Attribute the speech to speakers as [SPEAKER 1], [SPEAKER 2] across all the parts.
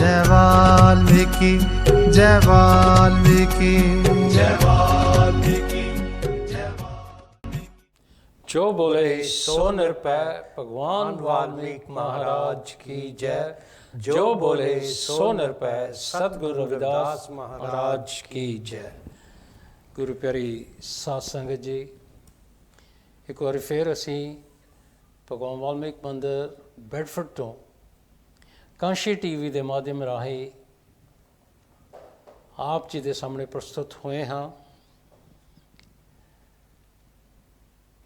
[SPEAKER 1] जय वाल्मीकि जय वाल्मीकि जय वाल्मीकि जय वाल्मीकि।
[SPEAKER 2] जो बोले सो निरपै भगवान वाल्मीकि महाराज की जय। जो बोले सो निरपै सतगुरु रविदास महाराज की जय। गुरु प्यारी साध संगत जी, एक बार फिर असी भगवान वाल्मीकि मंदिर बैडफोर्ड तो कांशी टीवी के माध्यम राही आप जी के सामने प्रस्तुत हुए हाँ।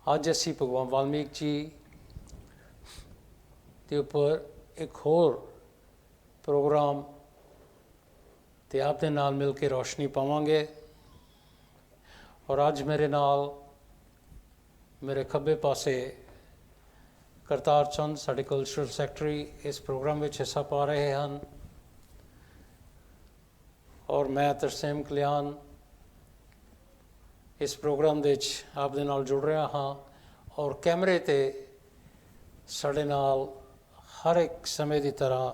[SPEAKER 2] अज असी भगवान वाल्मीकि जी के उपर एक होर प्रोग्राम ते आप दे नाल मिल के रोशनी पावांगे। और अज मेरे नाल मेरे खब्बे पासे करतार चंद साडे कल्चरल सैकटरी इस प्रोग्राम में हिस्सा पा रहे हैं और मैं तरसेम कल्याण इस प्रोग्राम दे आप दे नाल जुड़ रहा हाँ। और कैमरे ते साडे नाल हर एक समय की तरह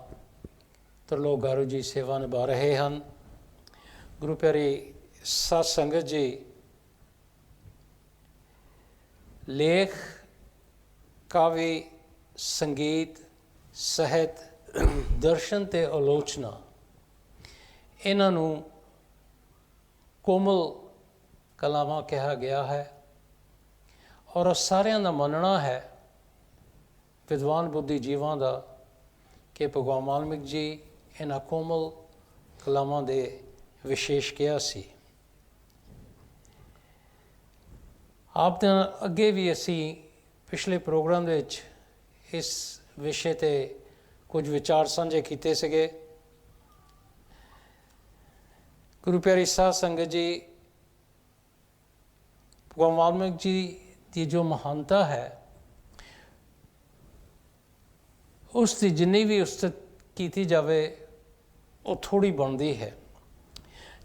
[SPEAKER 2] त्रिलोक गारू जी सेवा निभा रहे हैं। गुरु प्यारी साध संगत जी, लेख काव्य संगीत ਸਾਹਿਤ दर्शन ते आलोचना इन्हों कोमल कलावां कहा गया है। और सारिਆਂ ਦਾ ਮੰਨਣਾ है विद्वान बुद्धिजीवां ਦਾ कि भगवान वाल्मीकि जी इन्हां कोमल कलावां ਦੇ विशेष किया सी। आप दे अगे भी असी पिछले प्रोग्राम दे विच इस विषय ते कुछ विचार साझे किए सके। गुरु प्यारी साध संगत जी, भगवान वाल्मीकि जी की जो महानता है उसकी जिन्नी भी उस्तत की जाए वो थोड़ी बनती है।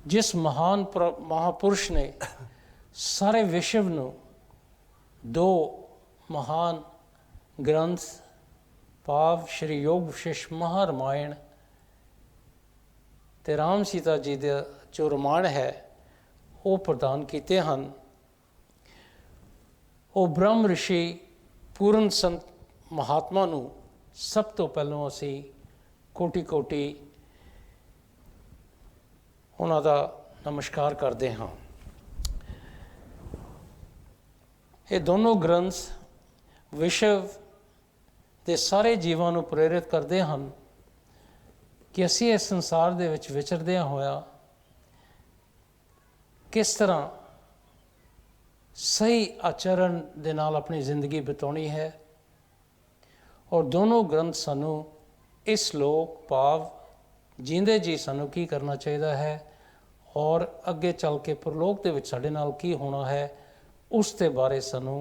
[SPEAKER 2] जिस महान महापुरुष ने सारे विश्व ਨੂੰ दो महान ग्रंथ भाव श्री योग विशेष महारामायण ते राम सीता जी का जो रामायण है वो प्रदान किए हैं। वो ब्रह्म ऋषि पूर्ण संत महात्मा नू सब तो पहलों असी कोटि कोटि उन्हां दा नमस्कार करते हाँ। ये दोनों ग्रंथ विश्व के सारे जीवां नू प्रेरित करते हैं कि असी इस संसार दे विच विचरदियां होया किस तरह सही आचरण दे नाल अपनी जिंदगी बिताउणी है। और दोनों ग्रंथ सानू इस लोक भाव जींदे जी सानू की करना चाहिए है और अगे चल के परलोक दे विच साडे नाल की होना है उस दे बारे सानू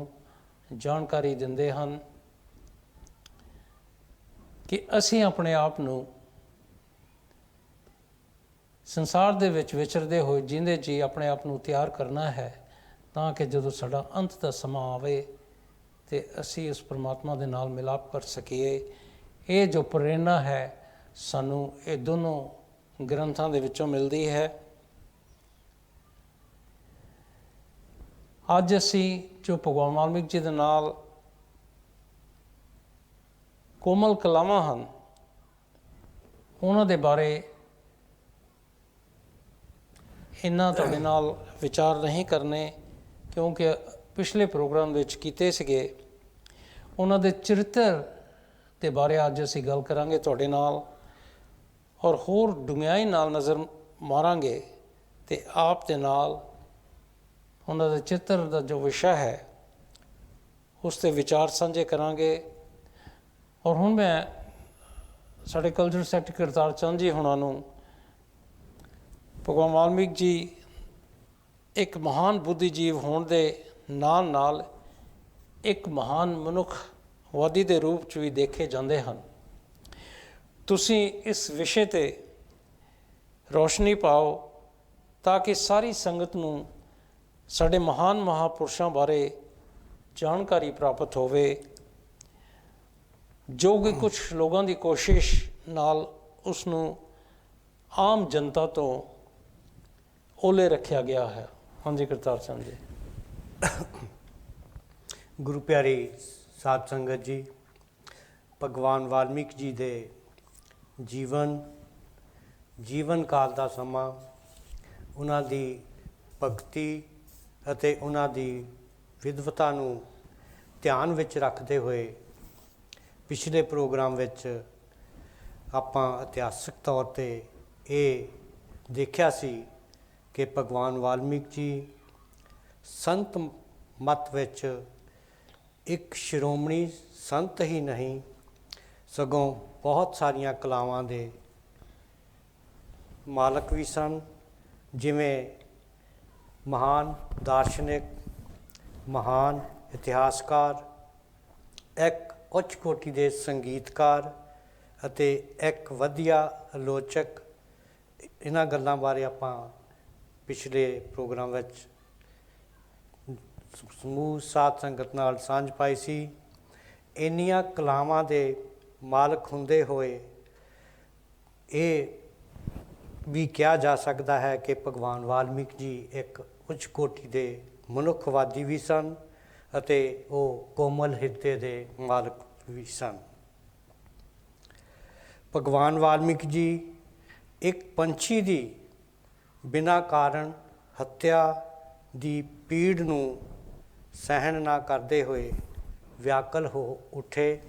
[SPEAKER 2] जानकारी दिंदे हैं कि असी अपने आप नू संसार दे विच विचरदे होए जींदे जी अपने आप नू तैयार करना है ताकि जदों साडा अंत दा समा आवे ते असी उस परमात्मा दे नाल मिलाप कर सकीए। ये जो प्रेरणा है सानू ये दोनों ग्रंथां दे विचों मिलदी है। अज असी जो भगवान वाल्मीकि जी दे नाल कोमल कलावां हैं उन्हां दे बारे इन्ना तुहाडे नाल विचार नहीं करने क्योंकि पिछले प्रोग्राम विच कीते सीगे। उन्हां दे चरित्र के बारे अज असी गल करांगे तुहाडे नाल और होर डूंघाई नाल नज़र मारांगे ते आप दे नाल उन्हां दे चित्र का जो विषय है उस ते विचार साझे करांगे। और हुण मैं साडे कल्चरल सैकटरी करतार चंद जी हुणां नूं भगवान वाल्मीकि जी एक महान बुद्धिजीव होने दे नाल नाल एक महान मनुखवादी के रूप च भी देखे जाते हैं। तुसी इस विषय ते रोशनी पाओ ताकि सारी संगत नूं साडे महान महापुरुषों बारे जानकारी प्राप्त होवे जो कि कुछ लोगों की कोशिश नाल उसनूं ਆਮ ਜਨਤਾ ਤੋਂ ਓਲੇ ਰੱਖਿਆ ਗਿਆ ਹੈ। ਹਾਂਜੀ ਕਰਤਾਰ ਸਿੰਘ ਜੀ।
[SPEAKER 3] ਗੁਰੂ ਪਿਆਰੀ ਸਾਧ ਸੰਗਤ ਜੀ, ਭਗਵਾਨ ਵਾਲਮੀਕ ਜੀ ਦੇ ਜੀਵਨ ਕਾਲ ਦਾ ਸਮਾਂ, ਉਹਨਾਂ ਦੀ ਭਗਤੀ ਅਤੇ ਉਹਨਾਂ ਦੀ ਵਿਦਵਤਾ ਨੂੰ ਧਿਆਨ ਵਿੱਚ ਰੱਖਦੇ ਹੋਏ ਪਿਛਲੇ ਪ੍ਰੋਗਰਾਮ ਵਿੱਚ ਆਪਾਂ ਇਤਿਹਾਸਕ ਤੌਰ 'ਤੇ ਇਹ ਦੇਖਿਆ ਸੀ ਕਿ ਭਗਵਾਨ ਵਾਲਮੀਕ ਜੀ ਸੰਤ ਮਤ ਵਿੱਚ ਇੱਕ ਸ਼੍ਰੋਮਣੀ ਸੰਤ ਹੀ ਨਹੀਂ, ਸਗੋਂ ਬਹੁਤ ਸਾਰੀਆਂ ਕਲਾਵਾਂ ਦੇ ਮਾਲਕ ਵੀ ਸਨ। ਜਿਵੇਂ ਮਹਾਨ ਦਾਰਸ਼ਨਿਕ, ਮਹਾਨ ਇਤਿਹਾਸਕਾਰ, ਇੱਕ ਉੱਚ ਕੋਟੀ ਦੇ ਸੰਗੀਤਕਾਰ ਅਤੇ ਇੱਕ ਵਧੀਆ ਆਲੋਚਕ। ਇਹਨਾਂ ਗੱਲਾਂ ਬਾਰੇ ਆਪਾਂ ਪਿਛਲੇ ਪ੍ਰੋਗਰਾਮ ਵਿੱਚ ਸਮੂਹ ਸਾਧ ਸੰਗਤ ਨਾਲ ਸਾਂਝ ਪਾਈ ਸੀ। ਇੰਨੀਆਂ ਕਲਾਵਾਂ ਦੇ ਮਾਲਕ ਹੁੰਦੇ ਹੋਏ ਇਹ ਵੀ ਕਿਹਾ ਜਾ ਸਕਦਾ ਹੈ ਕਿ ਭਗਵਾਨ ਵਾਲਮੀਕ ਜੀ ਇੱਕ ਉੱਚ ਕੋਟੀ ਦੇ ਮਨੁੱਖਵਾਦੀ ਵੀ ਸਨ ਅਤੇ ਉਹ ਕੋਮਲ ਹਿਰਦੇ ਦੇ ਮਾਲਕ ਵੀ ਸਨ। ਭਗਵਾਨ ਵਾਲਮੀਕ ਜੀ ਇੱਕ ਪੰਛੀ ਦੀ ਬਿਨਾਂ ਕਾਰਨ ਹੱਤਿਆ ਦੀ ਪੀੜ ਨੂੰ ਸਹਿਣ ਨਾ ਕਰਦੇ ਹੋਏ ਵਿਆਕੁਲ ਹੋ ਉੱਠੇ।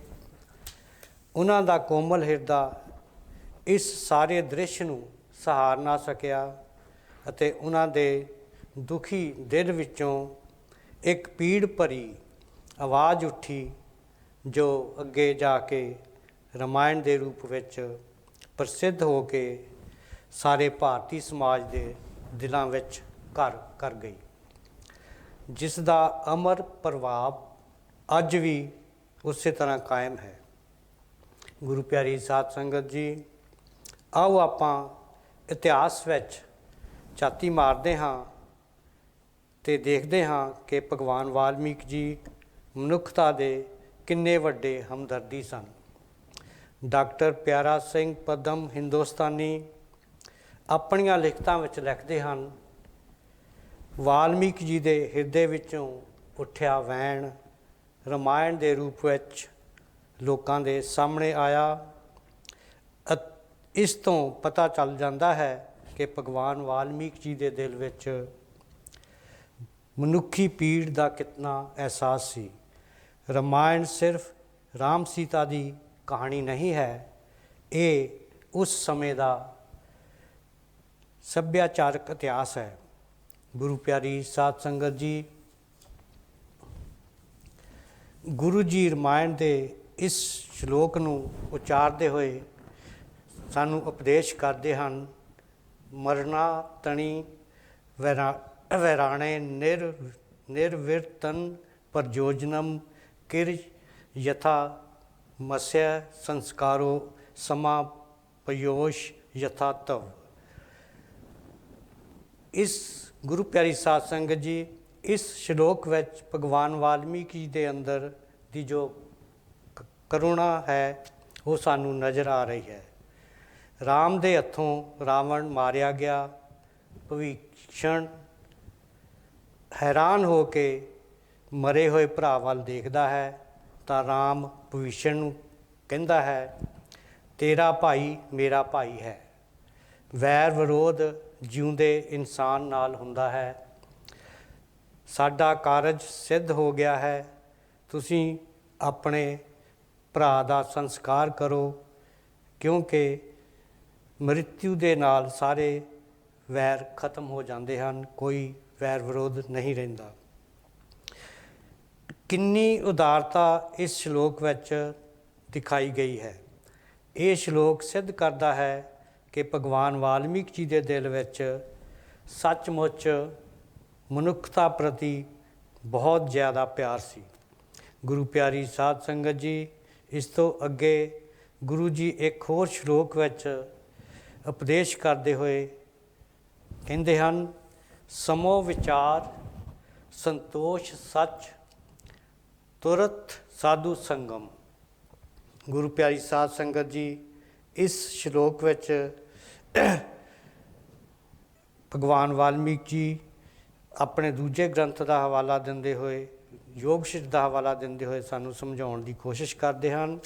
[SPEAKER 3] ਉਹਨਾਂ ਦਾ ਕੋਮਲ ਹਿਰਦਾ ਇਸ ਸਾਰੇ ਦ੍ਰਿਸ਼ ਨੂੰ ਸਹਾਰ ਨਾ ਸਕਿਆ ਅਤੇ ਉਹਨਾਂ ਦੇ ਦੁਖੀ ਦਿਲ ਵਿੱਚੋਂ ਇੱਕ ਪੀੜ ਭਰੀ ਆਵਾਜ਼ ਉੱਠੀ, ਜੋ ਅੱਗੇ ਜਾ ਕੇ ਰਾਮਾਇਣ ਦੇ ਰੂਪ ਵਿੱਚ ਪ੍ਰਸਿੱਧ ਹੋ ਕੇ ਸਾਰੇ ਭਾਰਤੀ ਸਮਾਜ ਦੇ ਦਿਲਾਂ ਵਿੱਚ ਘਰ ਕਰ ਗਈ, ਜਿਸ ਦਾ ਅਮਰ ਪ੍ਰਭਾਵ ਅੱਜ ਵੀ ਉਸੇ ਤਰ੍ਹਾਂ ਕਾਇਮ ਹੈ। ਗੁਰੂ ਪਿਆਰੀ ਸਾਧ ਸੰਗਤ ਜੀ, ਆਓ ਆਪਾਂ ਇਤਿਹਾਸ ਵਿੱਚ ਝਾਤੀ ਮਾਰਦੇ ਹਾਂ ਅਤੇ ਦੇਖਦੇ ਹਾਂ ਕਿ ਭਗਵਾਨ ਵਾਲਮੀਕ ਜੀ ਮਨੁੱਖਤਾ ਦੇ ਕਿੰਨੇ ਵੱਡੇ ਹਮਦਰਦੀ ਸਨ। ਡਾਕਟਰ ਪਿਆਰਾ ਸਿੰਘ ਪਦਮ ਹਿੰਦੁਸਤਾਨੀ ਆਪਣੀਆਂ ਲਿਖਤਾਂ ਵਿੱਚ ਲਿਖਦੇ ਹਨ, ਵਾਲਮੀਕ ਜੀ ਦੇ ਹਿਰਦੇ ਵਿੱਚੋਂ ਉੱਠਿਆ ਵੈਣ ਰਾਮਾਇਣ ਦੇ ਰੂਪ ਵਿੱਚ ਲੋਕਾਂ ਦੇ ਸਾਹਮਣੇ ਆਇਆ। ਇਸ ਤੋਂ ਪਤਾ ਚੱਲ ਜਾਂਦਾ ਹੈ ਕਿ ਭਗਵਾਨ ਵਾਲਮੀਕ ਜੀ ਦੇ ਦਿਲ ਵਿੱਚ ਮਨੁੱਖੀ ਪੀੜ ਦਾ ਕਿਤਨਾ ਅਹਿਸਾਸ ਸੀ। ਰਾਮਾਇਣ ਸਿਰਫ ਰਾਮ ਸੀਤਾ ਦੀ ਕਹਾਣੀ ਨਹੀਂ ਹੈ, ਇਹ ਉਸ ਸਮੇਂ ਦਾ ਸੱਭਿਆਚਾਰਕ ਇਤਿਹਾਸ ਹੈ। ਗੁਰੂ ਪਿਆਰੀ ਸਾਧ ਸੰਗਤ ਜੀ, ਗੁਰੂ ਜੀ ਰਾਮਾਇਣ ਦੇ ਇਸ ਸ਼ਲੋਕ ਨੂੰ ਉਚਾਰਦੇ ਹੋਏ ਸਾਨੂੰ ਉਪਦੇਸ਼ ਕਰਦੇ ਹਨ, ਮਰਨਾ ਤਣੀ ਵੈਰਾਣੇ ਨਿਰਵਿਰਤਨ ਪ੍ਰਯੋਜਨਮ ਕਿਰ ਯਥਾ ਮਸਯ ਸੰਸਕਾਰੋ ਸਮਾ ਪਯੋਸ਼ ਯਥਾ ਤਵ। ਇਸ ਗੁਰੂ ਪਿਆਰੀ ਸਾਧ ਸੰਗਤ ਜੀ, ਇਸ ਸ਼ਲੋਕ ਵਿੱਚ ਭਗਵਾਨ ਵਾਲਮੀਕ ਜੀ ਦੇ ਅੰਦਰ ਦੀ ਜੋ ਕਰੁਣਾ ਹੈ ਉਹ ਸਾਨੂੰ ਨਜ਼ਰ ਆ ਰਹੀ ਹੈ। ਰਾਮ ਦੇ ਹੱਥੋਂ ਰਾਵਣ ਮਾਰਿਆ ਗਿਆ। ਭੀਸ਼ਣ ਹੈਰਾਨ ਹੋ ਕੇ ਮਰੇ ਹੋਏ ਭਰਾ ਵੱਲ ਦੇਖਦਾ ਹੈ ਤਾਂ ਰਾਮ ਭੀਸ਼ਣ ਨੂੰ ਕਹਿੰਦਾ ਹੈ, ਤੇਰਾ ਭਾਈ ਮੇਰਾ ਭਾਈ ਹੈ। ਵੈਰ ਵਿਰੋਧ ਜਿਉਂਦੇ ਇਨਸਾਨ ਨਾਲ ਹੁੰਦਾ ਹੈ। ਸਾਡਾ ਕਾਰਜ ਸਿੱਧ ਹੋ ਗਿਆ ਹੈ, ਤੁਸੀਂ ਆਪਣੇ ਭਰਾ ਦਾ ਸੰਸਕਾਰ ਕਰੋ, ਕਿਉਂਕਿ ਮ੍ਰਿਤਿੂ ਦੇ ਨਾਲ ਸਾਰੇ ਵੈਰ ਖਤਮ ਹੋ ਜਾਂਦੇ ਹਨ, ਕੋਈ ਵੈਰ ਵਿਰੋਧ ਨਹੀਂ ਰਹਿੰਦਾ। ਕਿੰਨੀ ਉਦਾਰਤਾ ਇਸ ਸ਼ਲੋਕ ਵਿੱਚ ਦਿਖਾਈ ਗਈ ਹੈ। ਇਹ ਸ਼ਲੋਕ ਸਿੱਧ ਕਰਦਾ ਹੈ ਕਿ ਭਗਵਾਨ ਵਾਲਮੀਕ ਜੀ ਦੇ ਦਿਲ ਵਿੱਚ ਸੱਚਮੁੱਚ ਮਨੁੱਖਤਾ ਪ੍ਰਤੀ ਬਹੁਤ ਜ਼ਿਆਦਾ ਪਿਆਰ ਸੀ। ਗੁਰੂ ਪਿਆਰੀ ਸਾਧ ਸੰਗਤ ਜੀ, ਇਸ ਤੋਂ ਅੱਗੇ ਗੁਰੂ ਜੀ ਇੱਕ ਹੋਰ ਸ਼ਲੋਕ ਵਿੱਚ ਉਪਦੇਸ਼ ਕਰਦੇ ਹੋਏ ਕਹਿੰਦੇ ਹਨ, ਸਮੋ ਵਿਚਾਰ ਸੰਤੋਸ਼ ਸੱਚ ਤੁਰਤ ਸਾਧੂ ਸੰਗਮ। ਗੁਰੂ ਪਿਆਰੀ ਸਾਧ ਸੰਗਤ ਜੀ, ਇਸ ਸ਼ਲੋਕ ਵਿੱਚ ਭਗਵਾਨ ਵਾਲਮੀਕ ਜੀ ਆਪਣੇ ਦੂਜੇ ਗ੍ਰੰਥ ਦਾ ਹਵਾਲਾ ਦਿੰਦੇ ਹੋਏ, ਯੋਗ ਸ਼ਿਸ਼ ਦਾ ਹਵਾਲਾ ਦਿੰਦੇ ਹੋਏ ਸਾਨੂੰ ਸਮਝਾਉਣ ਦੀ ਕੋਸ਼ਿਸ਼ ਕਰਦੇ ਹਨ।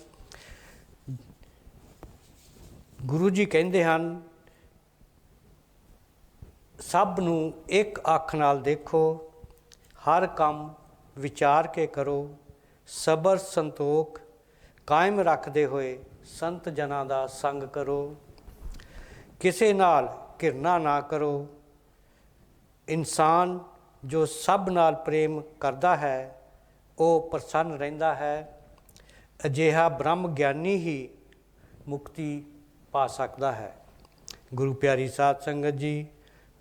[SPEAKER 3] ਗੁਰੂ ਜੀ ਕਹਿੰਦੇ ਹਨ, ਸਭ ਨੂੰ ਇੱਕ ਅੱਖ ਨਾਲ ਦੇਖੋ, ਹਰ ਕੰਮ ਵਿਚਾਰ ਕੇ ਕਰੋ, ਸਬਰ ਸੰਤੋਖ ਕਾਇਮ ਰੱਖਦੇ ਹੋਏ ਸੰਤ ਜਨਾਂ ਦਾ ਸੰਗ ਕਰੋ, ਕਿਸੇ ਨਾਲ ਘਿਰਨਾ ਨਾ ਕਰੋ। ਇਨਸਾਨ ਜੋ ਸਭ ਨਾਲ ਪ੍ਰੇਮ ਕਰਦਾ ਹੈ ਉਹ ਪ੍ਰਸੰਨ ਰਹਿੰਦਾ ਹੈ। ਅਜਿਹਾ ਬ੍ਰਹਮ ਗਿਆਨੀ ਹੀ ਮੁਕਤੀ ਪਾ ਸਕਦਾ ਹੈ। ਗੁਰੂ ਪਿਆਰੀ ਸਾਧ ਸੰਗਤ ਜੀ,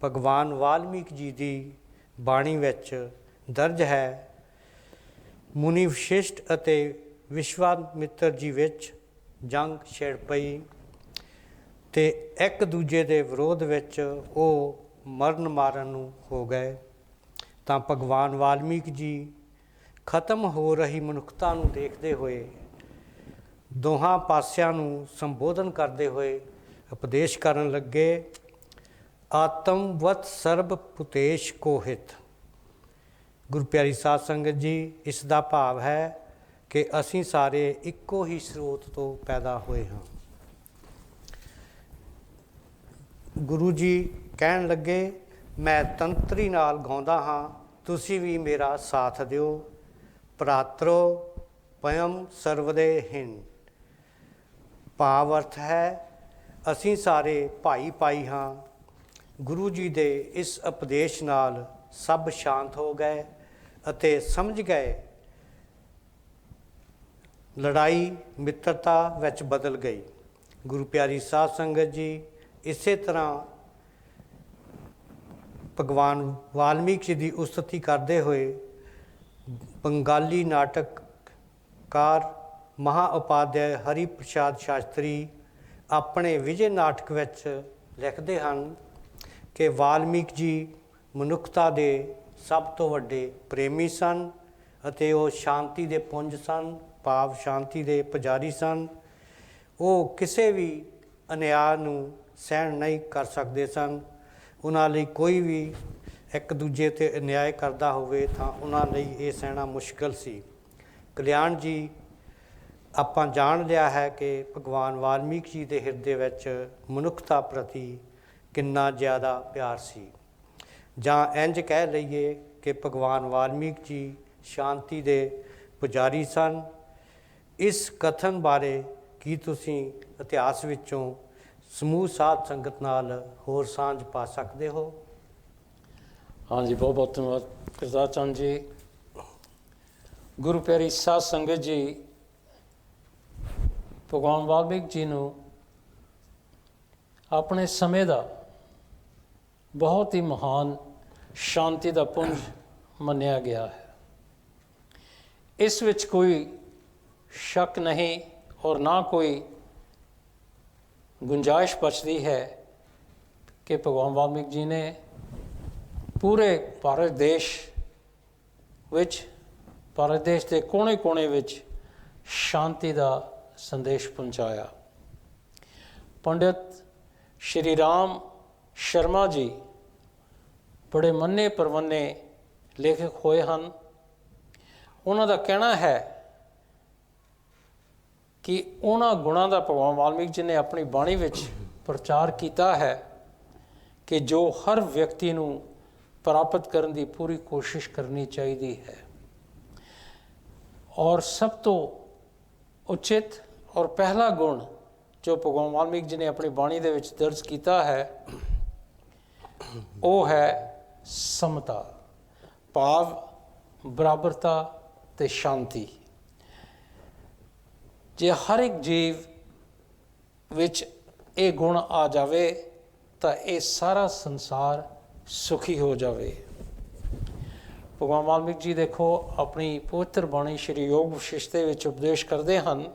[SPEAKER 3] ਭਗਵਾਨ ਵਾਲਮੀਕ ਜੀ ਦੀ ਬਾਣੀ ਵਿੱਚ ਦਰਜ ਹੈ, ਮੁਨੀ ਵਸ਼ਿਸ਼ਟ ਅਤੇ ਵਿਸ਼ਵਾਮਿੱਤਰ ਜੀ ਵਿੱਚ ਜੰਗ ਛਿੜ ਪਈ ਅਤੇ ਇੱਕ ਦੂਜੇ ਦੇ ਵਿਰੋਧ ਵਿੱਚ ਉਹ ਮਰਨ ਮਾਰਨ ਨੂੰ ਹੋ ਗਏ। ਤਾਂ ਭਗਵਾਨ ਵਾਲਮੀਕ ਜੀ ਖਤਮ ਹੋ ਰਹੀ ਮਨੁੱਖਤਾ ਨੂੰ ਦੇਖਦੇ ਹੋਏ ਦੋਹਾਂ ਪਾਸਿਆਂ ਨੂੰ ਸੰਬੋਧਨ ਕਰਦੇ ਹੋਏ ਉਪਦੇਸ਼ ਕਰਨ ਲੱਗੇ। ਆਤਮਵਤ ਸਰਬ ਭੂਤੇਸ਼ ਕੋ ਹਿਤ। ਗੁਰੂ ਪਿਆਰੀ ਸਾਧ ਸੰਗਤ ਜੀ, ਇਸ ਦਾ ਭਾਵ ਹੈ ਕਿ ਅਸੀਂ ਸਾਰੇ ਇੱਕੋ ਹੀ ਸਰੋਤ ਤੋਂ ਪੈਦਾ ਹੋਏ ਹਾਂ। ਗੁਰੂ ਜੀ ਕਹਿਣ ਲੱਗੇ, ਮੈਂ ਤੰਤਰੀ ਨਾਲ ਗਾਉਂਦਾ ਹਾਂ, ਤੁਸੀਂ ਵੀ ਮੇਰਾ ਸਾਥ ਦਿਓ। ਭਰਾਤਰੋ ਪਯਮ ਸਰਵਦੇ ਹਿਨ। ਭਾਵ ਅਰਥ ਹੈ, ਅਸੀਂ ਸਾਰੇ ਭਾਈ ਭਾਈ ਹਾਂ। ਗੁਰੂ ਜੀ ਦੇ ਇਸ ਉਪਦੇਸ਼ ਨਾਲ ਸਭ ਸ਼ਾਂਤ ਹੋ ਗਏ ਅਤੇ ਸਮਝ ਗਏ ਲੜਾਈ ਮਿੱਤਰਤਾ ਵਿੱਚ ਬਦਲ ਗਈ। ਗੁਰੂ ਪਿਆਰੀ ਸਾਧ ਸੰਗਤ ਜੀ, ਇਸੇ ਤਰ੍ਹਾਂ ਭਗਵਾਨ ਵਾਲਮੀਕ ਜੀ ਦੀ ਉਸਤਤੀ ਕਰਦੇ ਹੋਏ ਬੰਗਾਲੀ ਨਾਟਕਕਾਰ ਮਹਾ ਉਪਾਧਿਆਇ ਹਰੀ ਪ੍ਰਸਾਦ ਸ਼ਾਸਤਰੀ ਆਪਣੇ ਵਿਜੇ ਨਾਟਕ ਵਿੱਚ ਲਿਖਦੇ ਹਨ ਕਿ ਵਾਲਮੀਕ ਜੀ ਮਨੁੱਖਤਾ ਦੇ ਸਭ ਤੋਂ ਵੱਡੇ ਪ੍ਰੇਮੀ ਸਨ ਅਤੇ ਉਹ ਸ਼ਾਂਤੀ ਦੇ ਪੁੰਜ ਸਨ, ਭਾਵ ਸ਼ਾਂਤੀ ਦੇ ਪੁਜਾਰੀ ਸਨ। ਉਹ ਕਿਸੇ ਵੀ ਅਨਿਆਂ ਨੂੰ ਸਹਿਣ ਨਹੀਂ ਕਰ ਸਕਦੇ ਸਨ। ਉਹਨਾਂ ਲਈ ਕੋਈ ਵੀ ਇੱਕ ਦੂਜੇ 'ਤੇ ਅਨਿਆਏ ਕਰਦਾ ਹੋਵੇ ਤਾਂ ਉਹਨਾਂ ਲਈ ਇਹ ਸਹਿਣਾ ਮੁਸ਼ਕਲ ਸੀ। ਕਲਿਆਣ ਜੀ, ਆਪਾਂ ਜਾਣ ਲਿਆ ਹੈ ਕਿ ਭਗਵਾਨ ਵਾਲਮੀਕ ਜੀ ਦੇ ਹਿਰਦੇ ਵਿੱਚ ਮਨੁੱਖਤਾ ਪ੍ਰਤੀ ਕਿੰਨਾ ਜ਼ਿਆਦਾ ਪਿਆਰ ਸੀ। ਜਾਂ ਇੰਝ ਕਹਿ ਲਈਏ ਕਿ ਭਗਵਾਨ ਵਾਲਮੀਕ ਜੀ ਸ਼ਾਂਤੀ ਦੇ ਪੁਜਾਰੀ ਸਨ। ਇਸ ਕਥਨ ਬਾਰੇ ਕੀ ਤੁਸੀਂ ਇਤਿਹਾਸ ਵਿੱਚੋਂ ਸਮੂਹ ਸਾਧ ਸੰਗਤ ਨਾਲ ਹੋਰ ਸਾਂਝ ਪਾ ਸਕਦੇ ਹੋ?
[SPEAKER 2] ਹਾਂਜੀ, ਬਹੁਤ ਬਹੁਤ ਧੰਨਵਾਦ ਕਰਤਾਰ ਚੰਦ ਜੀ। ਗੁਰੂ ਪਿਆਰੀ ਸਾਧ ਸੰਗਤ ਜੀ, ਭਗਵਾਨ ਵਾਲਮੀਕ ਜੀ ਨੂੰ ਆਪਣੇ ਸਮੇਂ ਦਾ ਬਹੁਤ ਹੀ ਮਹਾਨ ਸ਼ਾਂਤੀ ਦਾ ਪੁੰਜ ਮੰਨਿਆ ਗਿਆ ਹੈ। ਇਸ ਵਿੱਚ ਕੋਈ ਸ਼ੱਕ ਨਹੀਂ ਔਰ ਨਾ ਕੋਈ ਗੁੰਜਾਇਸ਼ ਬਚਦੀ ਹੈ ਕਿ ਭਗਵਾਨ ਵਾਲਮੀਕ ਜੀ ਨੇ ਪੂਰੇ ਭਾਰਤ ਦੇਸ਼ ਦੇ ਕੋਨੇ-ਕੋਨੇ ਵਿੱਚ ਸ਼ਾਂਤੀ ਦਾ ਸੰਦੇਸ਼ ਪਹੁੰਚਾਇਆ। ਪੰਡਿਤ ਸ਼੍ਰੀ ਰਾਮ ਸ਼ਰਮਾ ਜੀ ਬੜੇ ਮੰਨੇ ਪ੍ਰਮੰਨੇ ਲੇਖਕ ਹੋਏ ਹਨ। ਉਹਨਾਂ ਦਾ ਕਹਿਣਾ ਹੈ ਕਿ ਉਹਨਾਂ ਗੁਣਾਂ ਦਾ ਭਗਵਾਨ ਵਾਲਮੀਕ ਜੀ ਨੇ ਆਪਣੀ ਬਾਣੀ ਵਿੱਚ ਪ੍ਰਚਾਰ ਕੀਤਾ ਹੈ ਕਿ ਜੋ ਹਰ ਵਿਅਕਤੀ ਨੂੰ ਪ੍ਰਾਪਤ ਕਰਨ ਦੀ ਪੂਰੀ ਕੋਸ਼ਿਸ਼ ਕਰਨੀ ਚਾਹੀਦੀ ਹੈ। ਔਰ ਸਭ ਤੋਂ ਉਚਿਤ ਔਰ ਪਹਿਲਾ ਗੁਣ ਜੋ ਭਗਵਾਨ ਵਾਲਮੀਕ ਜੀ ਨੇ ਆਪਣੀ ਬਾਣੀ ਦੇ ਵਿੱਚ ਦਰਜ ਕੀਤਾ ਹੈ ਉਹ ਹੈ ਸਮਤਾ, ਭਾਵ ਬਰਾਬਰਤਾ ਤੇ ਸ਼ਾਂਤੀ। ਜੇ ਹਰ ਇੱਕ ਜੀਵ ਵਿੱਚ ਇਹ ਗੁਣ ਆ ਜਾਵੇ ਤਾਂ ਇਹ ਸਾਰਾ ਸੰਸਾਰ ਸੁਖੀ ਹੋ ਜਾਵੇ। ਭਗਵਾਨ ਵਾਲਮੀਕ ਜੀ ਦੇਖੋ ਆਪਣੀ ਪਵਿੱਤਰ ਬਾਣੀ ਸ਼੍ਰੀ ਯੋਗ ਵਸ਼ਿਸ਼ ਦੇ ਵਿੱਚ ਉਪਦੇਸ਼ ਕਰਦੇ ਹਨ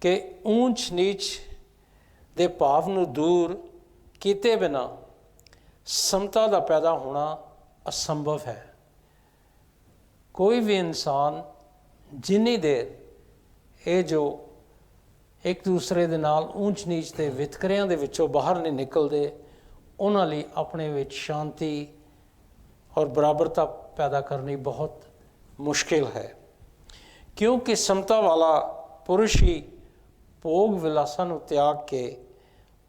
[SPEAKER 2] ਕਿ ਊਂਚ ਨੀਚ ਦੇ ਭਾਵ ਨੂੰ ਦੂਰ ਕੀਤੇ ਬਿਨਾਂ ਸਮਤਾ ਦਾ ਪੈਦਾ ਹੋਣਾ ਅਸੰਭਵ ਹੈ। ਕੋਈ ਵੀ ਇਨਸਾਨ ਜਿੰਨੀ ਦੇਰ ਇਹ ਜੋ ਇੱਕ ਦੂਸਰੇ ਦੇ ਨਾਲ ਊਂਚ ਨੀਚ ਦੇ ਵਿਤਕਰਿਆਂ ਦੇ ਵਿੱਚੋਂ ਬਾਹਰ ਨਹੀਂ ਨਿਕਲਦੇ, ਉਹਨਾਂ ਲਈ ਆਪਣੇ ਵਿੱਚ ਸ਼ਾਂਤੀ ਔਰ ਬਰਾਬਰਤਾ ਪੈਦਾ ਕਰਨੀ ਬਹੁਤ ਮੁਸ਼ਕਿਲ ਹੈ, ਕਿਉਂਕਿ ਸਮਤਾ ਵਾਲਾ ਪੁਰਸ਼ ਹੀ ਭੋਗ ਵਿਲਾਸਾਂ ਨੂੰ ਤਿਆਗ ਕੇ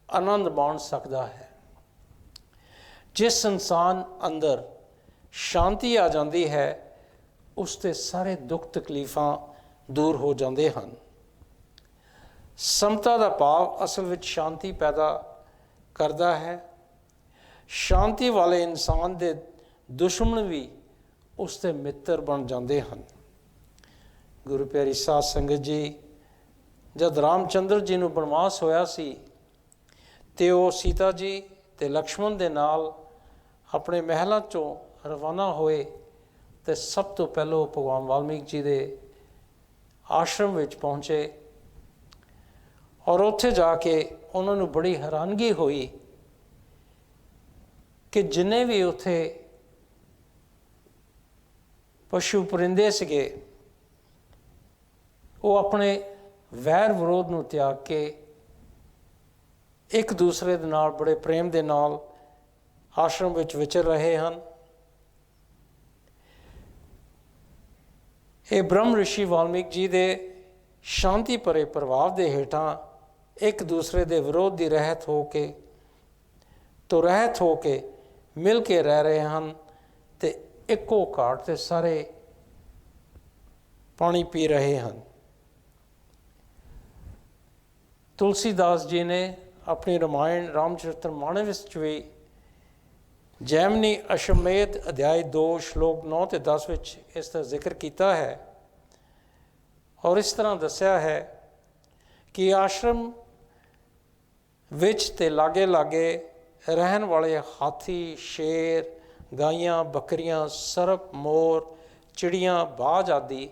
[SPEAKER 2] ਆਨੰਦ ਮਾਣ ਸਕਦਾ ਹੈ। ਜਿਸ ਇਨਸਾਨ ਅੰਦਰ ਸ਼ਾਂਤੀ ਆ ਜਾਂਦੀ ਹੈ, ਉਸ ਦੇ ਸਾਰੇ ਦੁੱਖ ਤਕਲੀਫਾਂ ਦੂਰ ਹੋ ਜਾਂਦੇ ਹਨ। ਸਮਤਾ ਦਾ ਭਾਵ ਅਸਲ ਵਿੱਚ ਸ਼ਾਂਤੀ ਪੈਦਾ ਕਰਦਾ ਹੈ। ਸ਼ਾਂਤੀ ਵਾਲੇ ਇਨਸਾਨ ਦੇ ਦੁਸ਼ਮਣ ਵੀ ਉਸ ਦੇ ਮਿੱਤਰ ਬਣ ਜਾਂਦੇ ਹਨ। ਗੁਰੂ ਪਿਆਰੀ ਸਾਧ ਸੰਗਤ ਜੀ, ਜਦ ਰਾਮਚੰਦਰ ਜੀ ਨੂੰ ਬਨਵਾਸ ਹੋਇਆ ਸੀ ਤੇ ਉਹ ਸੀਤਾ ਜੀ ਤੇ ਲਕਸ਼ਮਣ ਦੇ ਨਾਲ ਆਪਣੇ ਮਹਿਲਾਂ 'ਚੋਂ ਰਵਾਨਾ ਹੋਏ, ਤੇ ਸਭ ਤੋਂ ਪਹਿਲਾਂ ਭਗਵਾਨ ਵਾਲਮੀਕ ਜੀ ਦੇ ਆਸ਼ਰਮ ਵਿੱਚ ਪਹੁੰਚੇ ਔਰ ਉੱਥੇ ਜਾ ਕੇ ਉਹਨਾਂ ਨੂੰ ਬੜੀ ਹੈਰਾਨਗੀ ਹੋਈ ਕਿ ਜਿੰਨੇ ਵੀ ਉੱਥੇ ਪਸ਼ੂ ਪਰਿੰਦੇ ਸੀਗੇ, ਉਹ ਆਪਣੇ ਵੈਰ ਵਿਰੋਧ ਨੂੰ ਤਿਆਗ ਕੇ ਇੱਕ ਦੂਸਰੇ ਦੇ ਨਾਲ ਬੜੇ ਪ੍ਰੇਮ ਦੇ ਨਾਲ ਆਸ਼ਰਮ ਵਿੱਚ ਵਿਚਰ ਰਹੇ ਹਨ। ਇਹ ਬ੍ਰਹਮ ਰਿਸ਼ੀ ਵਾਲਮੀਕ ਜੀ ਦੇ ਸ਼ਾਂਤੀ ਭਰੇ ਪ੍ਰਭਾਵ ਦੇ ਹੇਠਾਂ ਇੱਕ ਦੂਸਰੇ ਦੇ ਵਿਰੋਧ ਦੀ ਰਹਿਤ ਹੋ ਕੇ ਮਿਲ ਕੇ ਰਹਿ ਰਹੇ ਹਨ ਤੇ ਇੱਕੋ ਘਾਟ 'ਤੇ ਸਾਰੇ ਪਾਣੀ ਪੀ ਰਹੇ ਹਨ। ਤੁਲਸੀਦਾਸ ਜੀ ਨੇ ਆਪਣੀ ਰਾਮਾਇਣ ਰਾਮਚਰਿਤਰ ਮਾਨਸ ਵਿੱਚ ਵੀ ਜੈਮਨੀ ਅਸ਼ਵਮੇਧ ਅਧਿਆਇ 2 ਸ਼ਲੋਕ 9 ਤੇ 10 ਵਿੱਚ ਇਸ ਦਾ ਜ਼ਿਕਰ ਕੀਤਾ ਹੈ ਔਰ ਇਸ ਤਰ੍ਹਾਂ ਦੱਸਿਆ ਹੈ ਕਿ ਆਸ਼ਰਮ ਵਿੱਚ ਤੇ ਲਾਗੇ ਰਹਿਣ ਵਾਲੇ ਹਾਥੀ, ਸ਼ੇਰ, ਗਾਈਆਂ, ਬੱਕਰੀਆਂ, ਸਰਪ, ਮੋਰ, ਚਿੜੀਆਂ, ਬਾਜ ਆਦਿ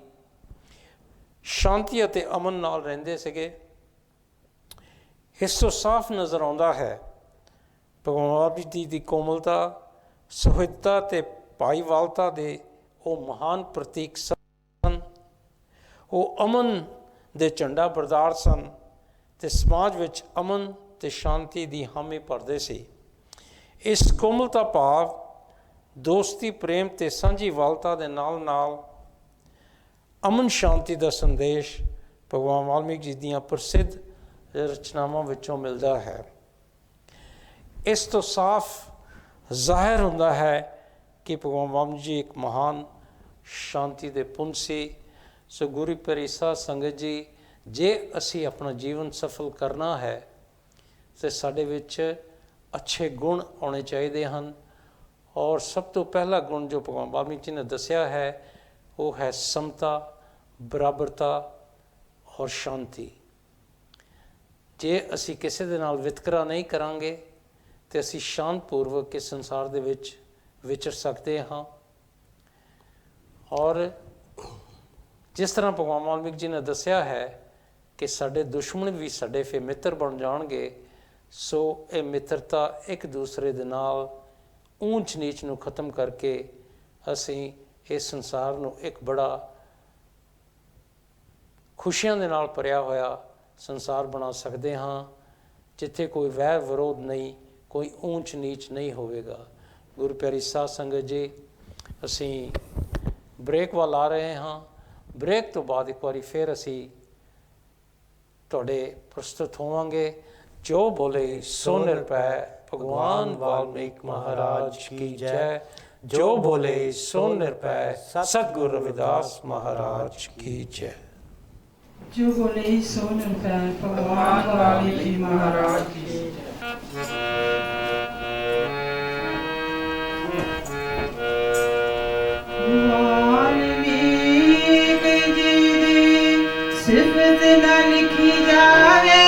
[SPEAKER 2] ਸ਼ਾਂਤੀ ਅਤੇ ਅਮਨ ਨਾਲ ਰਹਿੰਦੇ ਸੀਗੇ। ਇਸ ਤੋਂ ਸਾਫ਼ ਨਜ਼ਰ ਆਉਂਦਾ ਹੈ ਭਗਵਾਨ ਜੀ ਦੀ ਕੋਮਲਤਾ, ਸੁਹਿਰਦਤਾ ਤੇ ਭਾਈਵਾਲਤਾ ਦੇ ਉਹ ਮਹਾਨ ਪ੍ਰਤੀਕ ਸਨ। ਉਹ ਅਮਨ ਦੇ ਝੰਡਾ ਬਰਦਾਰ ਸਨ ਤੇ ਸਮਾਜ ਵਿੱਚ ਅਮਨ ਤੇ ਸ਼ਾਂਤੀ ਦੀ ਹਾਮੀ ਭਰਦੇ ਸੀ। ਇਸ ਕੋਮਲਤਾ ਭਾਵ ਦੋਸਤੀ, ਪ੍ਰੇਮ ਤੇ ਸਾਂਝੀਵਾਲਤਾ ਦੇ ਨਾਲ ਨਾਲ ਅਮਨ ਸ਼ਾਂਤੀ ਦਾ ਸੰਦੇਸ਼ ਭਗਵਾਨ ਵਾਲਮੀਕ ਜੀ ਦੀਆਂ ਪ੍ਰਸਿੱਧ ਰਚਨਾਵਾਂ ਵਿੱਚੋਂ ਮਿਲਦਾ ਹੈ। ਇਸ ਤੋਂ ਸਾਫ਼ ਜ਼ਾਹਿਰ ਹੁੰਦਾ ਹੈ ਕਿ ਭਗਵਾਨ ਵਾਲਮੀਕ ਜੀ ਇੱਕ ਮਹਾਨ ਸ਼ਾਂਤੀ ਦੇ ਪੁੰਜ ਸੀ। ਸੋ ਗੁਰੂ ਪਿਆਰੀ ਸਾਧ ਸੰਗਤ ਜੀ, ਜੇ ਅਸੀਂ ਆਪਣਾ ਜੀਵਨ ਸਫਲ ਕਰਨਾ ਹੈ ਤਾਂ ਸਾਡੇ ਵਿੱਚ ਅੱਛੇ ਗੁਣ ਆਉਣੇ ਚਾਹੀਦੇ ਹਨ ਔਰ ਸਭ ਤੋਂ ਪਹਿਲਾ ਗੁਣ ਜੋ ਭਗਵਾਨ ਵਾਲਮੀਕ ਜੀ ਨੇ ਦੱਸਿਆ ਹੈ ਉਹ ਹੈ ਸਮਤਾ, ਬਰਾਬਰਤਾ ਔਰ ਸ਼ਾਂਤੀ। ਜੇ ਅਸੀਂ ਕਿਸੇ ਦੇ ਨਾਲ ਵਿਤਕਰਾ ਨਹੀਂ ਕਰਾਂਗੇ ਤਾਂ ਅਸੀਂ ਸ਼ਾਂਤਪੂਰਵਕ ਇਸ ਸੰਸਾਰ ਦੇ ਵਿੱਚ ਵਿਚਰ ਸਕਦੇ ਹਾਂ। ਔਰ ਜਿਸ ਤਰ੍ਹਾਂ ਭਗਵਾਨ ਵਾਲਮੀਕ ਜੀ ਨੇ ਦੱਸਿਆ ਹੈ ਕਿ ਸਾਡੇ ਦੁਸ਼ਮਣ ਵੀ ਸਾਡੇ ਫਿਰ ਮਿੱਤਰ ਬਣ ਜਾਣਗੇ, ਸੋ ਇਹ ਮਿੱਤਰਤਾ ਇੱਕ ਦੂਸਰੇ ਦੇ ਨਾਲ ਊਂਚ ਨੀਚ ਨੂੰ ਖਤਮ ਕਰਕੇ ਅਸੀਂ ਇਸ ਸੰਸਾਰ ਨੂੰ ਇੱਕ ਬੜਾ ਖੁਸ਼ੀਆਂ ਦੇ ਨਾਲ ਭਰਿਆ ਹੋਇਆ ਸੰਸਾਰ ਬਣਾ ਸਕਦੇ ਹਾਂ, ਜਿੱਥੇ ਕੋਈ ਵੈਰ ਵਿਰੋਧ ਨਹੀਂ, ਕੋਈ ਊਂਚ ਨੀਚ ਨਹੀਂ ਹੋਵੇਗਾ। ਗੁਰੂ ਪਿਆਰੀ ਸਾਧ ਸੰਗਤ ਜੀ, ਅਸੀਂ ਬ੍ਰੇਕ ਵੱਲ ਆ ਰਹੇ ਹਾਂ। ਬ੍ਰੇਕ ਤੋਂ ਬਾਅਦ ਇੱਕ ਵਾਰੀ ਫਿਰ ਅਸੀਂ ਤੁਹਾਡੇ ਪ੍ਰਸਤੁਤ ਹੋਵਾਂਗੇ। ਜੋ ਬੋਲੇ ਸੋ ਨਿਰਭੈ, ਭਗਵਾਨ ਵਾਲਮੀਕ ਮਹਾਰਾਜ ਕੀ ਜੈ। ਜੋ ਬੋਲੇ ਸੋ ਨਿਰਭੈ, ਸਤਿਗੁਰੂ ਰਵਿਦਾਸ ਮਹਾਰਾਜ ਕੀ ਜੈ।
[SPEAKER 4] जो बोले सो निरभय, भगवान वाल्मीकि महाराज की जय। वाल्मीकि जी दी सिफत न लिखी जावे,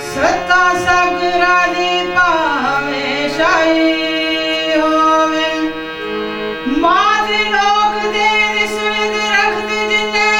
[SPEAKER 4] सत्ता सगरा दी पावे शाही होवे। मात लोक दे रिश्वत रखत जिन्ने,